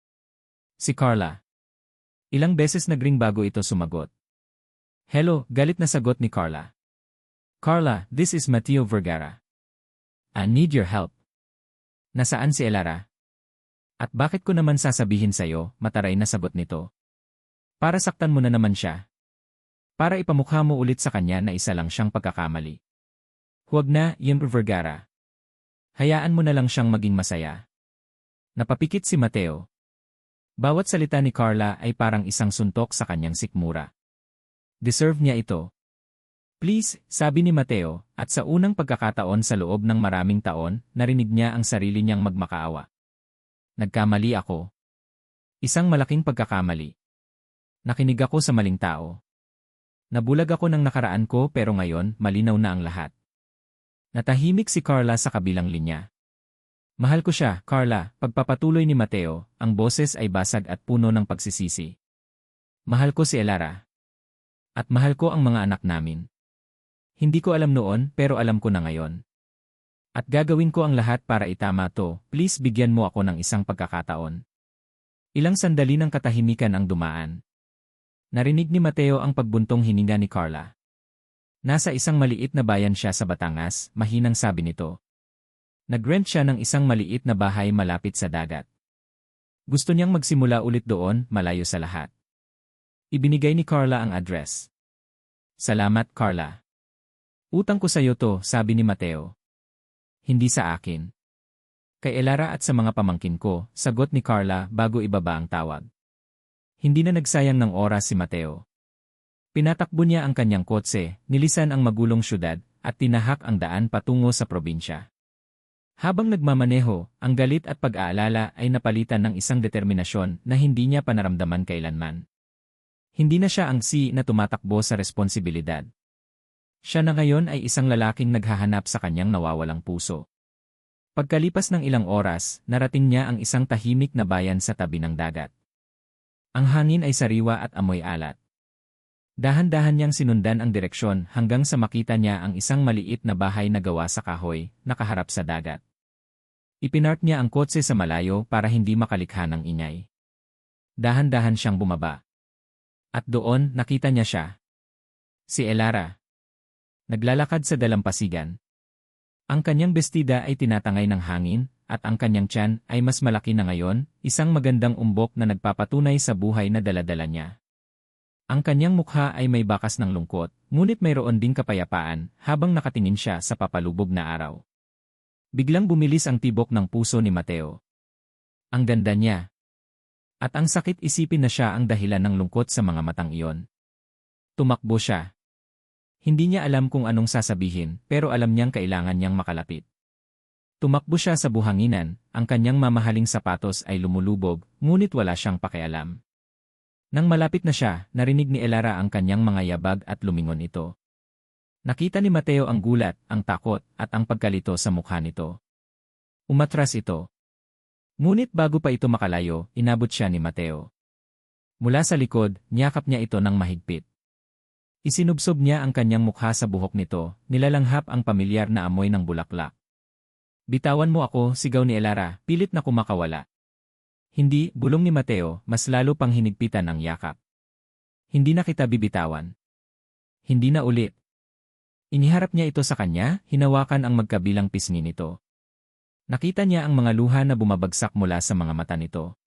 Si Carla. Ilang beses nagring bago ito sumagot. Hello, galit na sagot ni Carla. Carla, this is Mateo Vergara. I need your help. Nasaan si Elara? At bakit ko naman sasabihin sa'yo, mataray na sagot nito. Para saktan mo na naman siya. Para ipamukha mo ulit sa kanya na isa lang siyang pagkakamali. Huwag na, Yim Vergara. Hayaan mo na lang siyang maging masaya. Napapikit si Mateo. Bawat salita ni Carla ay parang isang suntok sa kanyang sikmura. Deserve niya ito. Please, sabi ni Mateo, at sa unang pagkakataon sa loob ng maraming taon, narinig niya ang sarili niyang magmakaawa. Nagkamali ako. Isang malaking pagkakamali. Nakinig ako sa maling tao. Nabulag ako ng nakaraan ko pero ngayon, malinaw na ang lahat. Natahimik si Carla sa kabilang linya. Mahal ko siya, Carla, pagpapatuloy ni Mateo, ang boses ay basag at puno ng pagsisisi. Mahal ko si Elara. At mahal ko ang mga anak namin. Hindi ko alam noon pero alam ko na ngayon. At gagawin ko ang lahat para itama to, please bigyan mo ako ng isang pagkakataon. Ilang sandali ng katahimikan ang dumaan. Narinig ni Mateo ang pagbuntong hininga ni Carla. Nasa isang maliit na bayan siya sa Batangas, mahinang sabi nito. Nag-rent siya ng isang maliit na bahay malapit sa dagat. Gusto niyang magsimula ulit doon, malayo sa lahat. Ibinigay ni Carla ang address. Salamat, Carla. Utang ko sa'yo to, sabi ni Mateo. Hindi sa akin. Kay Elara at sa mga pamangkin ko, sagot ni Carla bago ibaba ang tawag. Hindi na nagsayang ng oras si Mateo. Pinatakbo niya ang kanyang kotse, nilisan ang magulong syudad, at tinahak ang daan patungo sa probinsya. Habang nagmamaneho, ang galit at pag-aalala ay napalitan ng isang determinasyon na hindi niya panaramdaman kailanman. Hindi na siya ang na tumatakbo sa responsibilidad. Siya na ngayon ay isang lalaking naghahanap sa kanyang nawawalang puso. Pagkalipas ng ilang oras, narating niya ang isang tahimik na bayan sa tabi ng dagat. Ang hangin ay sariwa at amoy alat. Dahan-dahan niyang sinundan ang direksyon hanggang sa makita niya ang isang maliit na bahay na gawa sa kahoy, nakaharap sa dagat. Ipinark niya ang kotse sa malayo para hindi makalikha ng ingay. Dahan-dahan siyang bumaba. At doon, nakita niya siya. Si Elara. Naglalakad sa dalampasigan. Ang kanyang bestida ay tinatangay ng hangin, at ang kanyang tiyan ay mas malaki na ngayon, isang magandang umbok na nagpapatunay sa buhay na daladala niya. Ang kanyang mukha ay may bakas ng lungkot, ngunit mayroon ding kapayapaan habang nakatingin siya sa papalubog na araw. Biglang bumilis ang tibok ng puso ni Mateo. Ang ganda niya. At ang sakit isipin na siya ang dahilan ng lungkot sa mga matang iyon. Tumakbo siya. Hindi niya alam kung anong sasabihin, pero alam niyang kailangan niyang makalapit. Tumakbo siya sa buhanginan, ang kanyang mamahaling sapatos ay lumulubog, ngunit wala siyang pakialam. Nang malapit na siya, narinig ni Elara ang kanyang mga yabag at lumingon ito. Nakita ni Mateo ang gulat, ang takot, at ang pagkalito sa mukha nito. Umatras ito. Ngunit bago pa ito makalayo, inabot siya ni Mateo. Mula sa likod, niyakap niya ito ng mahigpit. Isinubsob niya ang kanyang mukha sa buhok nito, nilalanghap ang pamilyar na amoy ng bulaklak. Bitawan mo ako, sigaw ni Elara, pilit na kumakawala. Hindi, bulong ni Mateo, mas lalo pang hinigpitan ang yakap. Hindi na kita bibitawan. Hindi na ulit. Iniharap niya ito sa kanya, hinawakan ang magkabilang pisngi nito. Nakita niya ang mga luha na bumabagsak mula sa mga mata nito.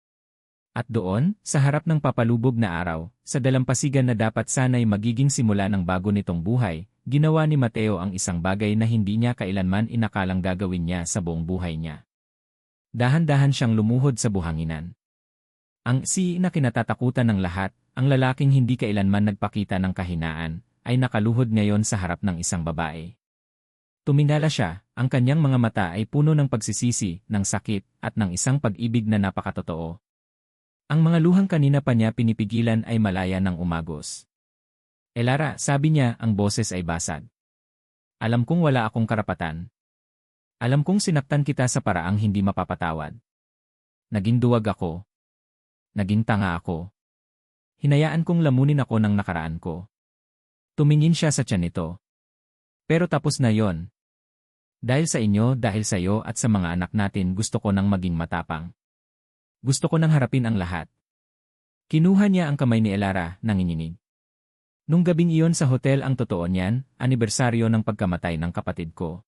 At doon, sa harap ng papalubog na araw, sa dalampasigan na dapat sana'y magiging simula ng bago nitong buhay, ginawa ni Mateo ang isang bagay na hindi niya kailanman inakalang gagawin niya sa buong buhay niya. Dahan-dahan siyang lumuhod sa buhanginan. Ang na kinatatakutan ng lahat, ang lalaking hindi kailanman nagpakita ng kahinaan, ay nakaluhod ngayon sa harap ng isang babae. Tumingala siya, ang kanyang mga mata ay puno ng pagsisisi, ng sakit, at ng isang pag-ibig na napakatotoo. Ang mga luhang kanina pa niya pinipigilan ay malaya ng umagos. Elara, sabi niya, ang boses ay basag. Alam kong wala akong karapatan. Alam kong sinaktan kita sa paraang hindi mapapatawad. Naging duwag ako. Naging tanga ako. Hinayaan kong lamunin ako ng nakaraan ko. Tumingin siya sa tiyan nito. Pero tapos na yon. Dahil sa inyo, dahil sa iyo at sa mga anak natin gusto ko nang maging matapang. Gusto ko nang harapin ang lahat. Kinuha niya ang kamay ni Elara, nanginginig. Nung gabing iyon sa hotel ang totoo niyan, anibersaryo ng pagkamatay ng kapatid ko.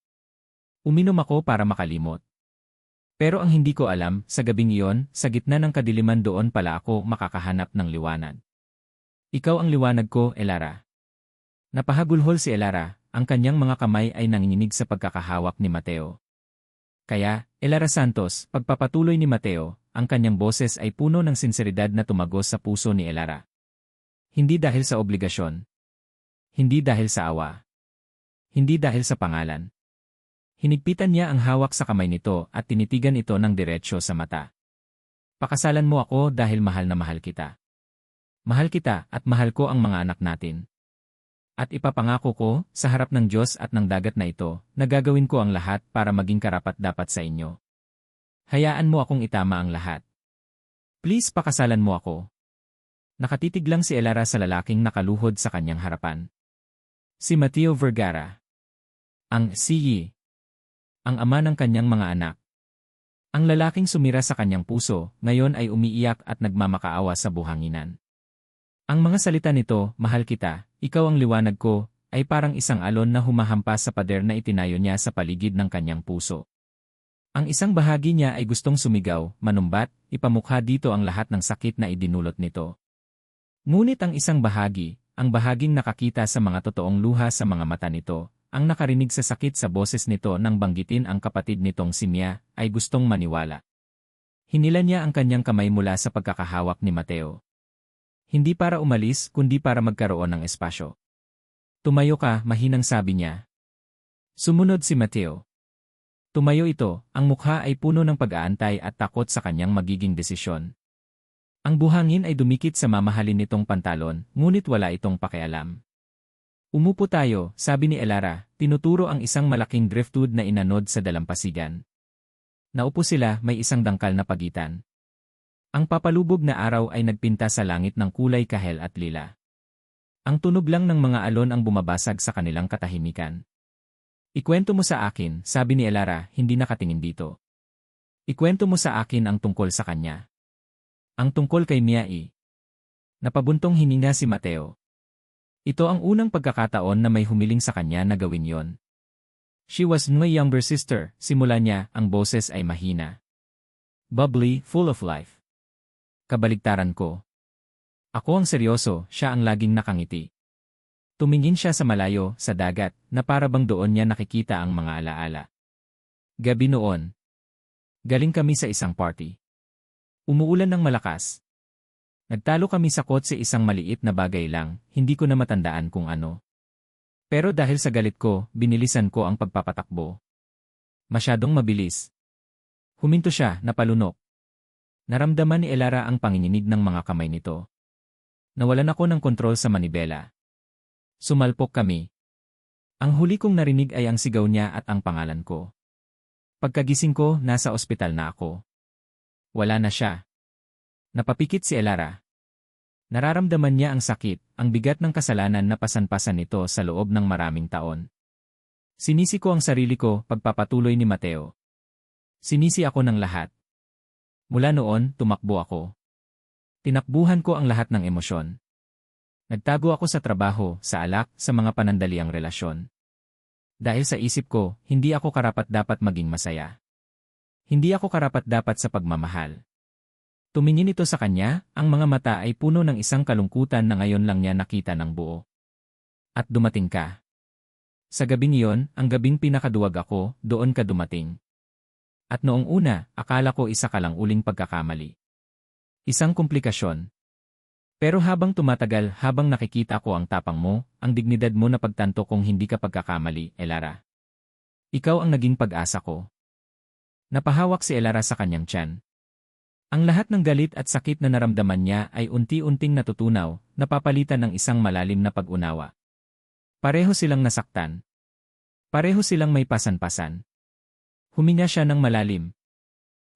Uminom ako para makalimot. Pero ang hindi ko alam, sa gabing iyon, sa gitna ng kadiliman doon pala ako makakahanap ng liwanag. Ikaw ang liwanag ko, Elara. Napahagulhol si Elara, ang kanyang mga kamay ay nanginginig sa pagkakahawak ni Mateo. Kaya, Elara Santos, pagpapatuloy ni Mateo, ang kanyang boses ay puno ng sinseridad na tumagos sa puso ni Elara. Hindi dahil sa obligasyon. Hindi dahil sa awa. Hindi dahil sa pangalan. Hinigpitan niya ang hawak sa kamay nito at tinitigan ito ng diretsyo sa mata. Pakasalan mo ako dahil mahal na mahal kita. Mahal kita at mahal ko ang mga anak natin. At ipapangako ko, sa harap ng Diyos at ng dagat na ito, na gagawin ko ang lahat para maging karapat-dapat sa inyo. Hayaan mo akong itama ang lahat. Please pakasalan mo ako. Nakatitig lang si Elara sa lalaking nakaluhod sa kanyang harapan. Si Mateo Vergara. Ang siyi. Ang ama ng kanyang mga anak. Ang lalaking sumira sa kanyang puso, ngayon ay umiiyak at nagmamakaawa sa buhanginan. Ang mga salita nito, mahal kita, ikaw ang liwanag ko, ay parang isang alon na humahampas sa pader na itinayo niya sa paligid ng kanyang puso. Ang isang bahagi niya ay gustong sumigaw, manumbat, ipamukha dito ang lahat ng sakit na idinulot nito. Ngunit ang isang bahagi, ang bahaging nakakita sa mga totoong luha sa mga mata nito, ang nakarinig sa sakit sa boses nito nang banggitin ang kapatid nitong si Mia, ay gustong maniwala. Hinila niya ang kanyang kamay mula sa pagkakahawak ni Mateo. Hindi para umalis, kundi para magkaroon ng espasyo. Tumayo ka, mahinang sabi niya. Sumunod si Mateo. Tumayo ito, ang mukha ay puno ng pag-aantay at takot sa kanyang magiging desisyon. Ang buhangin ay dumikit sa mamahalin nitong pantalon, ngunit wala itong pakialam. Umupo tayo, sabi ni Elara, tinuturo ang isang malaking driftwood na inanod sa dalampasigan. Naupo sila, may isang dangkal na pagitan. Ang papalubog na araw ay nagpinta sa langit ng kulay kahel at lila. Ang tunog lang ng mga alon ang bumabasag sa kanilang katahimikan. Ikwento mo sa akin, sabi ni Elara, hindi nakatingin dito. Ikwento mo sa akin ang tungkol sa kanya. Ang tungkol kay Mia. Napabuntong hininga si Mateo. Ito ang unang pagkakataon na may humiling sa kanya na gawin yon. She was my younger sister, simula niya, ang boses ay mahina. Bubbly, full of life. Kabaligtaran ko. Ako ang seryoso, siya ang laging nakangiti. Tumingin siya sa malayo, sa dagat, na para bang doon niya nakikita ang mga alaala. Gabi noon. Galing kami sa isang party. Umuulan ng malakas. Nagtalo kami sa kotse isang maliit na bagay lang, hindi ko na matandaan kung ano. Pero dahil sa galit ko, binilisan ko ang pagpapatakbo. Masyadong mabilis. Huminto siya, napalunok. Naramdaman ni Elara ang panginginig ng mga kamay nito. Nawalan ako ng kontrol sa manibela. Sumalpok kami. Ang huli kong narinig ay ang sigaw niya at ang pangalan ko. Pagkagising ko, nasa ospital na ako. Wala na siya. Napapikit si Elara. Nararamdaman niya ang sakit, ang bigat ng kasalanan na pasan-pasan nito sa loob ng maraming taon. Sinisi ko ang sarili ko, pagpapatuloy ni Mateo. Sinisi ako ng lahat. Mula noon, tumakbo ako. Tinakbuhan ko ang lahat ng emosyon. Nagtago ako sa trabaho, sa alak, sa mga panandaliang relasyon. Dahil sa isip ko, hindi ako karapat-dapat maging masaya. Hindi ako karapat-dapat sa pagmamahal. Tumingin ito sa kanya, ang mga mata ay puno ng isang kalungkutan na ngayon lang niya nakita ng buo. At dumating ka. Sa gabing iyon, ang gabing pinakaduwag ako, doon ka dumating. At noong una, akala ko isa ka lang uling pagkakamali. Isang komplikasyon. Pero habang tumatagal, habang nakikita ko ang tapang mo, ang dignidad mo na pagtanto kong hindi ka pagkakamali, Elara. Ikaw ang naging pag-asa ko. Napahawak si Elara sa kanyang tiyan. Ang lahat ng galit at sakit na naramdaman niya ay unti-unting natutunaw, napapalitan ng isang malalim na pag-unawa. Pareho silang nasaktan. Pareho silang may pasan-pasan. Huminga siya ng malalim.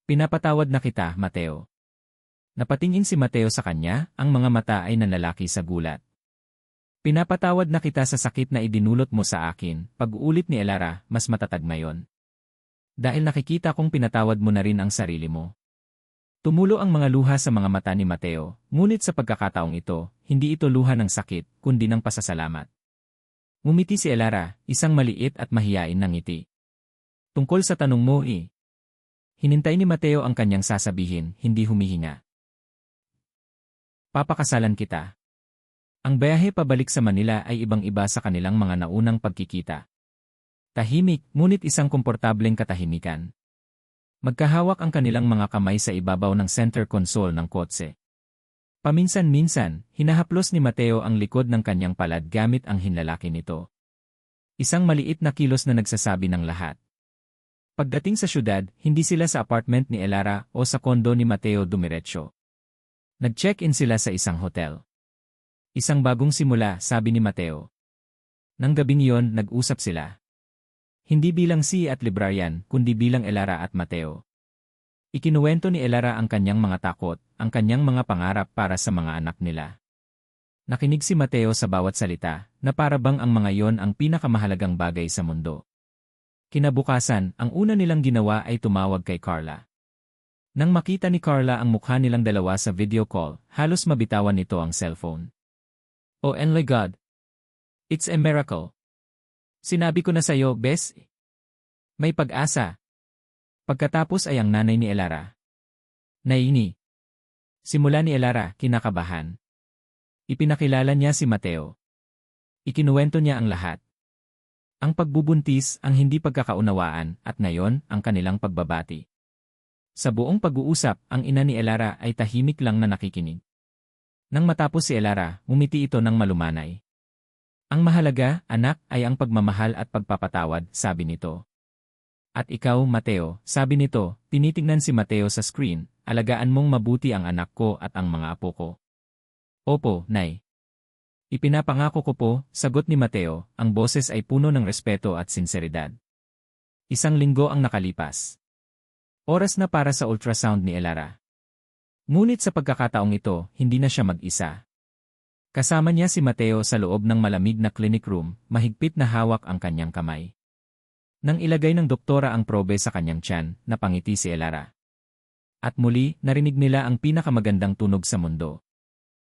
Pinapatawad na kita, Mateo. Napatingin si Mateo sa kanya, ang mga mata ay nanlalaki sa gulat. Pinapatawad na kita sa sakit na idinulot mo sa akin, pag-uulit ni Elara, mas matatag ngayon. Dahil nakikita kong pinatawad mo na rin ang sarili mo. Tumulo ang mga luha sa mga mata ni Mateo, ngunit sa pagkakataong ito, hindi ito luha ng sakit, kundi ng pasasalamat. Ngumiti si Elara, isang maliit at mahiyain na ngiti. Tungkol sa tanong mo Hinintay ni Mateo ang kanyang sasabihin, hindi humihinga. Papakasalan kita. Ang biyahe pabalik sa Manila ay ibang-iba sa kanilang mga naunang pagkikita. Tahimik, ngunit isang komportableng katahimikan. Magkahawak ang kanilang mga kamay sa ibabaw ng center console ng kotse. Paminsan-minsan, hinahaplos ni Mateo ang likod ng kanyang palad gamit ang hinlalaki nito. Isang maliit na kilos na nagsasabi ng lahat. Pagdating sa syudad, hindi sila sa apartment ni Elara o sa kondo ni Mateo dumiretso. Nag-check-in sila sa isang hotel. Isang bagong simula, sabi ni Mateo. Nang gabing iyon, nag-usap sila. Hindi bilang si at librarian, kundi bilang Elara at Mateo. Ikinuwento ni Elara ang kanyang mga takot, ang kanyang mga pangarap para sa mga anak nila. Nakinig si Mateo sa bawat salita, na para bang ang mga iyon ang pinakamahalagang bagay sa mundo. Kinabukasan, ang una nilang ginawa ay tumawag kay Carla. Nang makita ni Carla ang mukha nilang dalawa sa video call, halos mabitawan nito ang cellphone. Oh my God! It's a miracle! Sinabi ko na sa'yo, Bes. May pag-asa. Pagkatapos ay ang nanay ni Elara. Naini. Simula ni Elara, kinakabahan. Ipinakilala niya si Mateo. Ikinuwento niya ang lahat. Ang pagbubuntis, ang hindi pagkakaunawaan, at ngayon, ang kanilang pagbabati. Sa buong pag-uusap, ang ina ni Elara ay tahimik lang na nakikinig. Nang matapos si Elara, umiti ito ng malumanay. Ang mahalaga, anak, ay ang pagmamahal at pagpapatawad, sabi nito. At ikaw, Mateo, sabi nito, tinitingnan si Mateo sa screen, alagaan mong mabuti ang anak ko at ang mga apo ko. Opo, Nay. Ipinapangako ko po, sagot ni Mateo, ang boses ay puno ng respeto at sinseridad. Isang linggo ang nakalipas. Oras na para sa ultrasound ni Elara. Ngunit sa pagkakataong ito, hindi na siya mag-isa. Kasama niya si Mateo sa loob ng malamig na clinic room, mahigpit na hawak ang kanyang kamay. Nang ilagay ng doktora ang probe sa kanyang tiyan, napangiti si Elara. At muli, narinig nila ang pinakamagandang tunog sa mundo.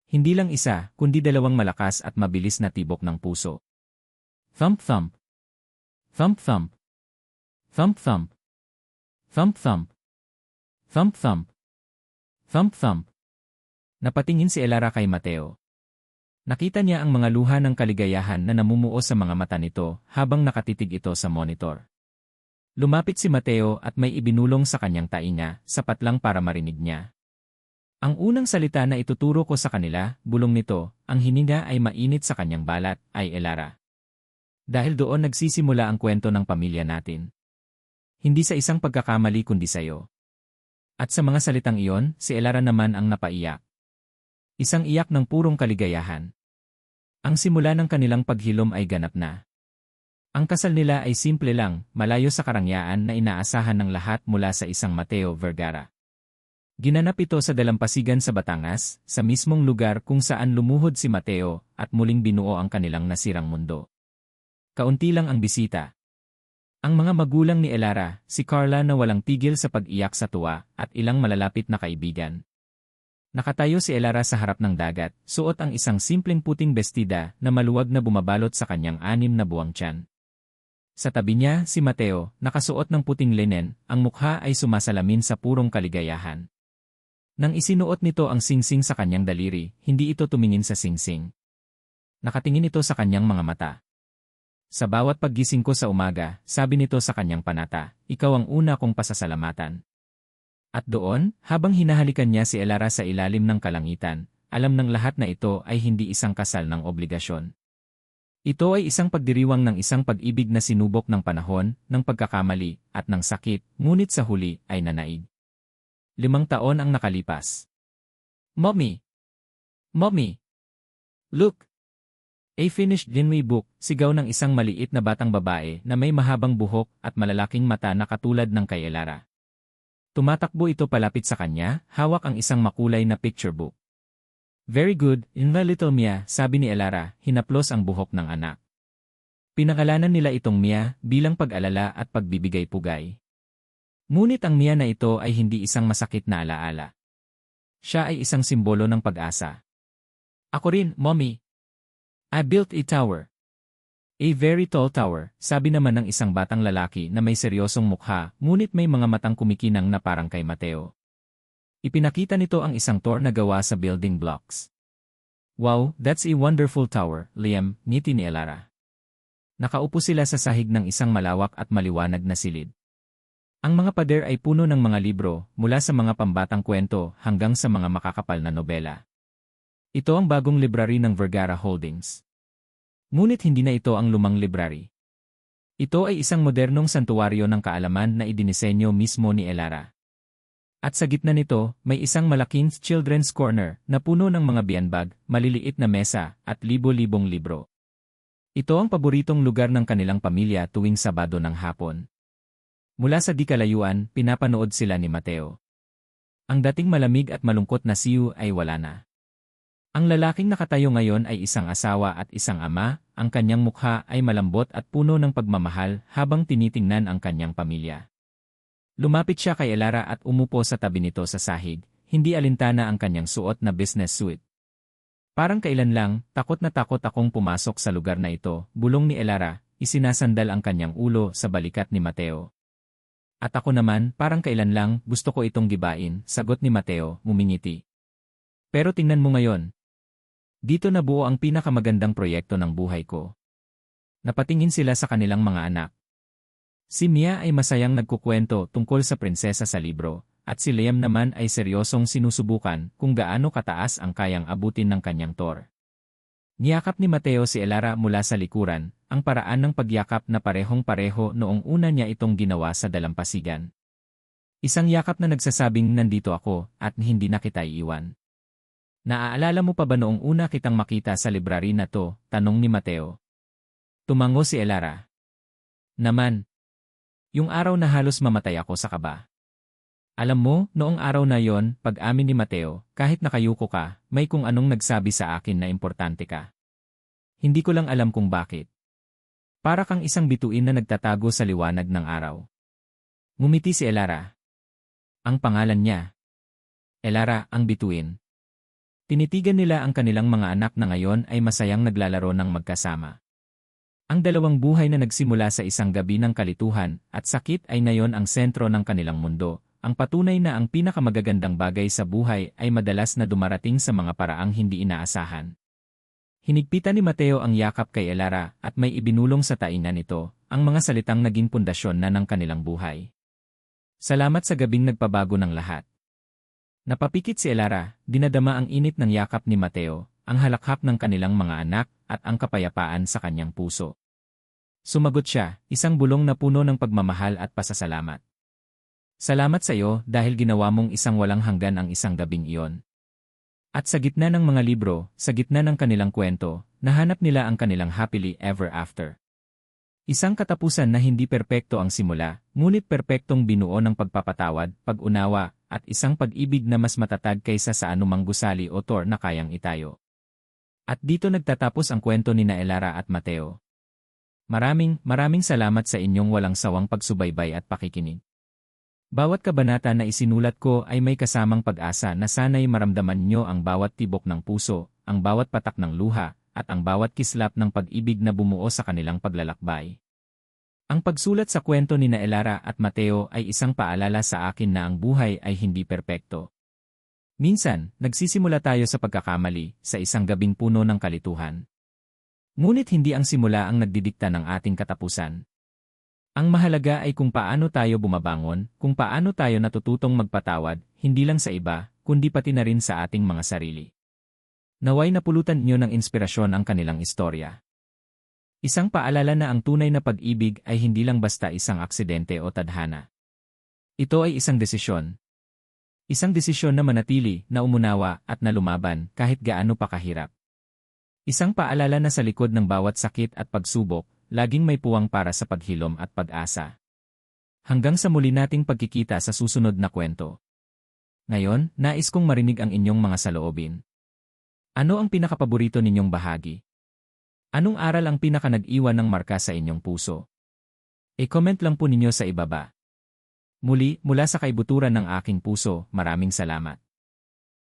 Hindi lang isa, kundi dalawang malakas at mabilis na tibok ng puso. Thump-thump. Thump-thump. Thump-thump. Thump-thump. Thump-thump. Thump-thump. Napatingin si Elara kay Mateo. Nakita niya ang mga luha ng kaligayahan na namumuo sa mga mata nito habang nakatitig ito sa monitor. Lumapit si Mateo at may ibinulong sa kanyang tainga, sapat lang para marinig niya. Ang unang salita na ituturo ko sa kanila, bulong nito, ang hininga ay mainit sa kanyang balat, ay Elara. Dahil doon nagsisimula ang kwento ng pamilya natin. Hindi sa isang pagkakamali kundi sa'yo. At sa mga salitang iyon, si Elara naman ang napaiyak. Isang iyak ng purong kaligayahan. Ang simula ng kanilang paghilom ay ganap na. Ang kasal nila ay simple lang, malayo sa karangyaan na inaasahan ng lahat mula sa isang Mateo Vergara. Ginanap ito sa dalampasigan sa Batangas, sa mismong lugar kung saan lumuhod si Mateo at muling binuo ang kanilang nasirang mundo. Kaunti lang ang bisita. Ang mga magulang ni Elara, si Carla na walang tigil sa pag-iyak sa tuwa, at ilang malalapit na kaibigan. Nakatayo si Elara sa harap ng dagat, suot ang isang simpleng puting bestida na maluwag na bumabalot sa kanyang 6 na buwang tiyan. Sa tabi niya, si Mateo, nakasuot ng puting linen, ang mukha ay sumasalamin sa purong kaligayahan. Nang isinuot nito ang singsing sa kanyang daliri, hindi ito tumingin sa singsing. Nakatingin ito sa kanyang mga mata. Sa bawat paggising ko sa umaga, sabi nito sa kanyang panata, ikaw ang una kong pasasalamatan. At doon, habang hinahalikan niya si Elara sa ilalim ng kalangitan, alam ng lahat na ito ay hindi isang kasal ng obligasyon. Ito ay isang pagdiriwang ng isang pag-ibig na sinubok ng panahon, ng pagkakamali, at ng sakit, ngunit sa huli ay nanaig. 5 taon ang nakalipas. Mommy! Mommy! Look! A finished Dinway book, sigaw ng isang maliit na batang babae na may mahabang buhok at malalaking mata na katulad ng kay Elara. Tumatakbo ito palapit sa kanya, hawak ang isang makulay na picture book. Very good, in my little Mia, sabi ni Elara, hinaplos ang buhok ng anak. Pinangalanan nila itong Mia bilang pag-alala at pagbibigay-pugay. Ngunit ang Mia na ito ay hindi isang masakit na alaala. Siya ay isang simbolo ng pag-asa. Ako rin, Mommy. I built a tower. A very tall tower, sabi naman ng isang batang lalaki na may seryosong mukha, ngunit may mga matang kumikinang na parang kay Mateo. Ipinakita nito ang isang tower na gawa sa building blocks. Wow, that's a wonderful tower, Liam, ngiti ni Elara. Nakaupo sila sa sahig ng isang malawak at maliwanag na silid. Ang mga pader ay puno ng mga libro, mula sa mga pambatang kwento hanggang sa mga makakapal na nobela. Ito ang bagong library ng Vergara Holdings. Ngunit hindi na ito ang lumang library. Ito ay isang modernong santuwaryo ng kaalaman na idinisenyo mismo ni Elara. At sa gitna nito, may isang malaking children's corner na puno ng mga bianbag, maliliit na mesa, at libo-libong libro. Ito ang paboritong lugar ng kanilang pamilya tuwing Sabado ng hapon. Mula sa di kalayuan, pinapanood sila ni Mateo. Ang dating malamig at malungkot na siyu ay wala na. Ang lalaking nakatayo ngayon ay isang asawa at isang ama, ang kanyang mukha ay malambot at puno ng pagmamahal habang tinitingnan ang kanyang pamilya. Lumapit siya kay Elara at umupo sa tabi nito sa sahig, hindi alintana ang kanyang suot na business suit. Parang kailan lang, takot na takot akong pumasok sa lugar na ito, bulong ni Elara, isinasandal ang kanyang ulo sa balikat ni Mateo. At ako naman, parang kailan lang, gusto ko itong gibain, sagot ni Mateo, ngumingiti. Pero tingnan mo ngayon. Dito nabuo ang pinakamagandang proyekto ng buhay ko. Napatingin sila sa kanilang mga anak. Si Mia ay masayang nagkukwento tungkol sa prinsesa sa libro, at si Liam naman ay seryosong sinusubukan kung gaano kataas ang kayang abutin ng kanyang tower. Niyakap ni Mateo si Elara mula sa likuran, ang paraan ng pagyakap na parehong-pareho noong una niya itong ginawa sa dalampasigan. Isang yakap na nagsasabing nandito ako at hindi na kita iiwan. Naaalala mo pa ba noong una kitang makita sa library na to? Tanong ni Mateo. Tumango si Elara. Naman. Yung araw na halos mamatay ako sa kaba. Alam mo, noong araw na yon, pag-amin ni Mateo, kahit nakayuko ka, may kung anong nagsabi sa akin na importante ka. Hindi ko lang alam kung bakit. Para kang isang bituin na nagtatago sa liwanag ng araw. Ngumiti si Elara. Ang pangalan niya. Elara, ang bituin. Tinitigan nila ang kanilang mga anak na ngayon ay masayang naglalaro ng magkasama. Ang dalawang buhay na nagsimula sa isang gabi ng kalituhan at sakit ay ngayon ang sentro ng kanilang mundo, ang patunay na ang pinakamagagandang bagay sa buhay ay madalas na dumarating sa mga paraang hindi inaasahan. Hinigpitan ni Mateo ang yakap kay Elara at may ibinulong sa taingan nito, ang mga salitang naging pundasyon na ng kanilang buhay. Salamat sa gabing nagpabago ng lahat. Napapikit si Elara, dinadama ang init ng yakap ni Mateo, ang halakhak ng kanilang mga anak, at ang kapayapaan sa kanyang puso. Sumagot siya, isang bulong na puno ng pagmamahal at pasasalamat. Salamat sa iyo dahil ginawa mong isang walang hanggan ang isang gabing iyon. At sa gitna ng mga libro, sa gitna ng kanilang kwento, nahanap nila ang kanilang happily ever after. Isang katapusan na hindi perpekto ang simula, ngunit perpektong binuo ng pagpapatawad, pag-unawa, at isang pag-ibig na mas matatag kaysa sa anumang gusali o tor na kayang itayo. At dito nagtatapos ang kwento ni Elara at Mateo. Maraming salamat sa inyong walang sawang pagsubaybay at pakikinig. Bawat kabanata na isinulat ko ay may kasamang pag-asa na sana'y maramdaman nyo ang bawat tibok ng puso, ang bawat patak ng luha, at ang bawat kislap ng pag-ibig na bumuo sa kanilang paglalakbay. Ang pagsulat sa kwento ni Elara at Mateo ay isang paalala sa akin na ang buhay ay hindi perpekto. Minsan, nagsisimula tayo sa pagkakamali, sa isang gabing puno ng kalituhan. Ngunit hindi ang simula ang nagdidikta ng ating katapusan. Ang mahalaga ay kung paano tayo bumabangon, kung paano tayo natututong magpatawad, hindi lang sa iba, kundi pati na rin sa ating mga sarili. Naway napulutan niyo ng inspirasyon ang kanilang istorya. Isang paalala na ang tunay na pag-ibig ay hindi lang basta isang aksidente o tadhana. Ito ay isang desisyon. Isang desisyon na manatili, na umunawa, at na lumaban kahit gaano pa kahirap. Isang paalala na sa likod ng bawat sakit at pagsubok, laging may puwang para sa paghilom at pag-asa. Hanggang sa muli nating pagkikita sa susunod na kwento. Ngayon, nais kong marinig ang inyong mga saloobin. Ano ang pinakapaborito ninyong bahagi? Anong aral ang pinaka-nag-iwan ng marka sa inyong puso? E-comment lang po ninyo sa ibaba. Muli, mula sa kaibuturan ng aking puso, maraming salamat.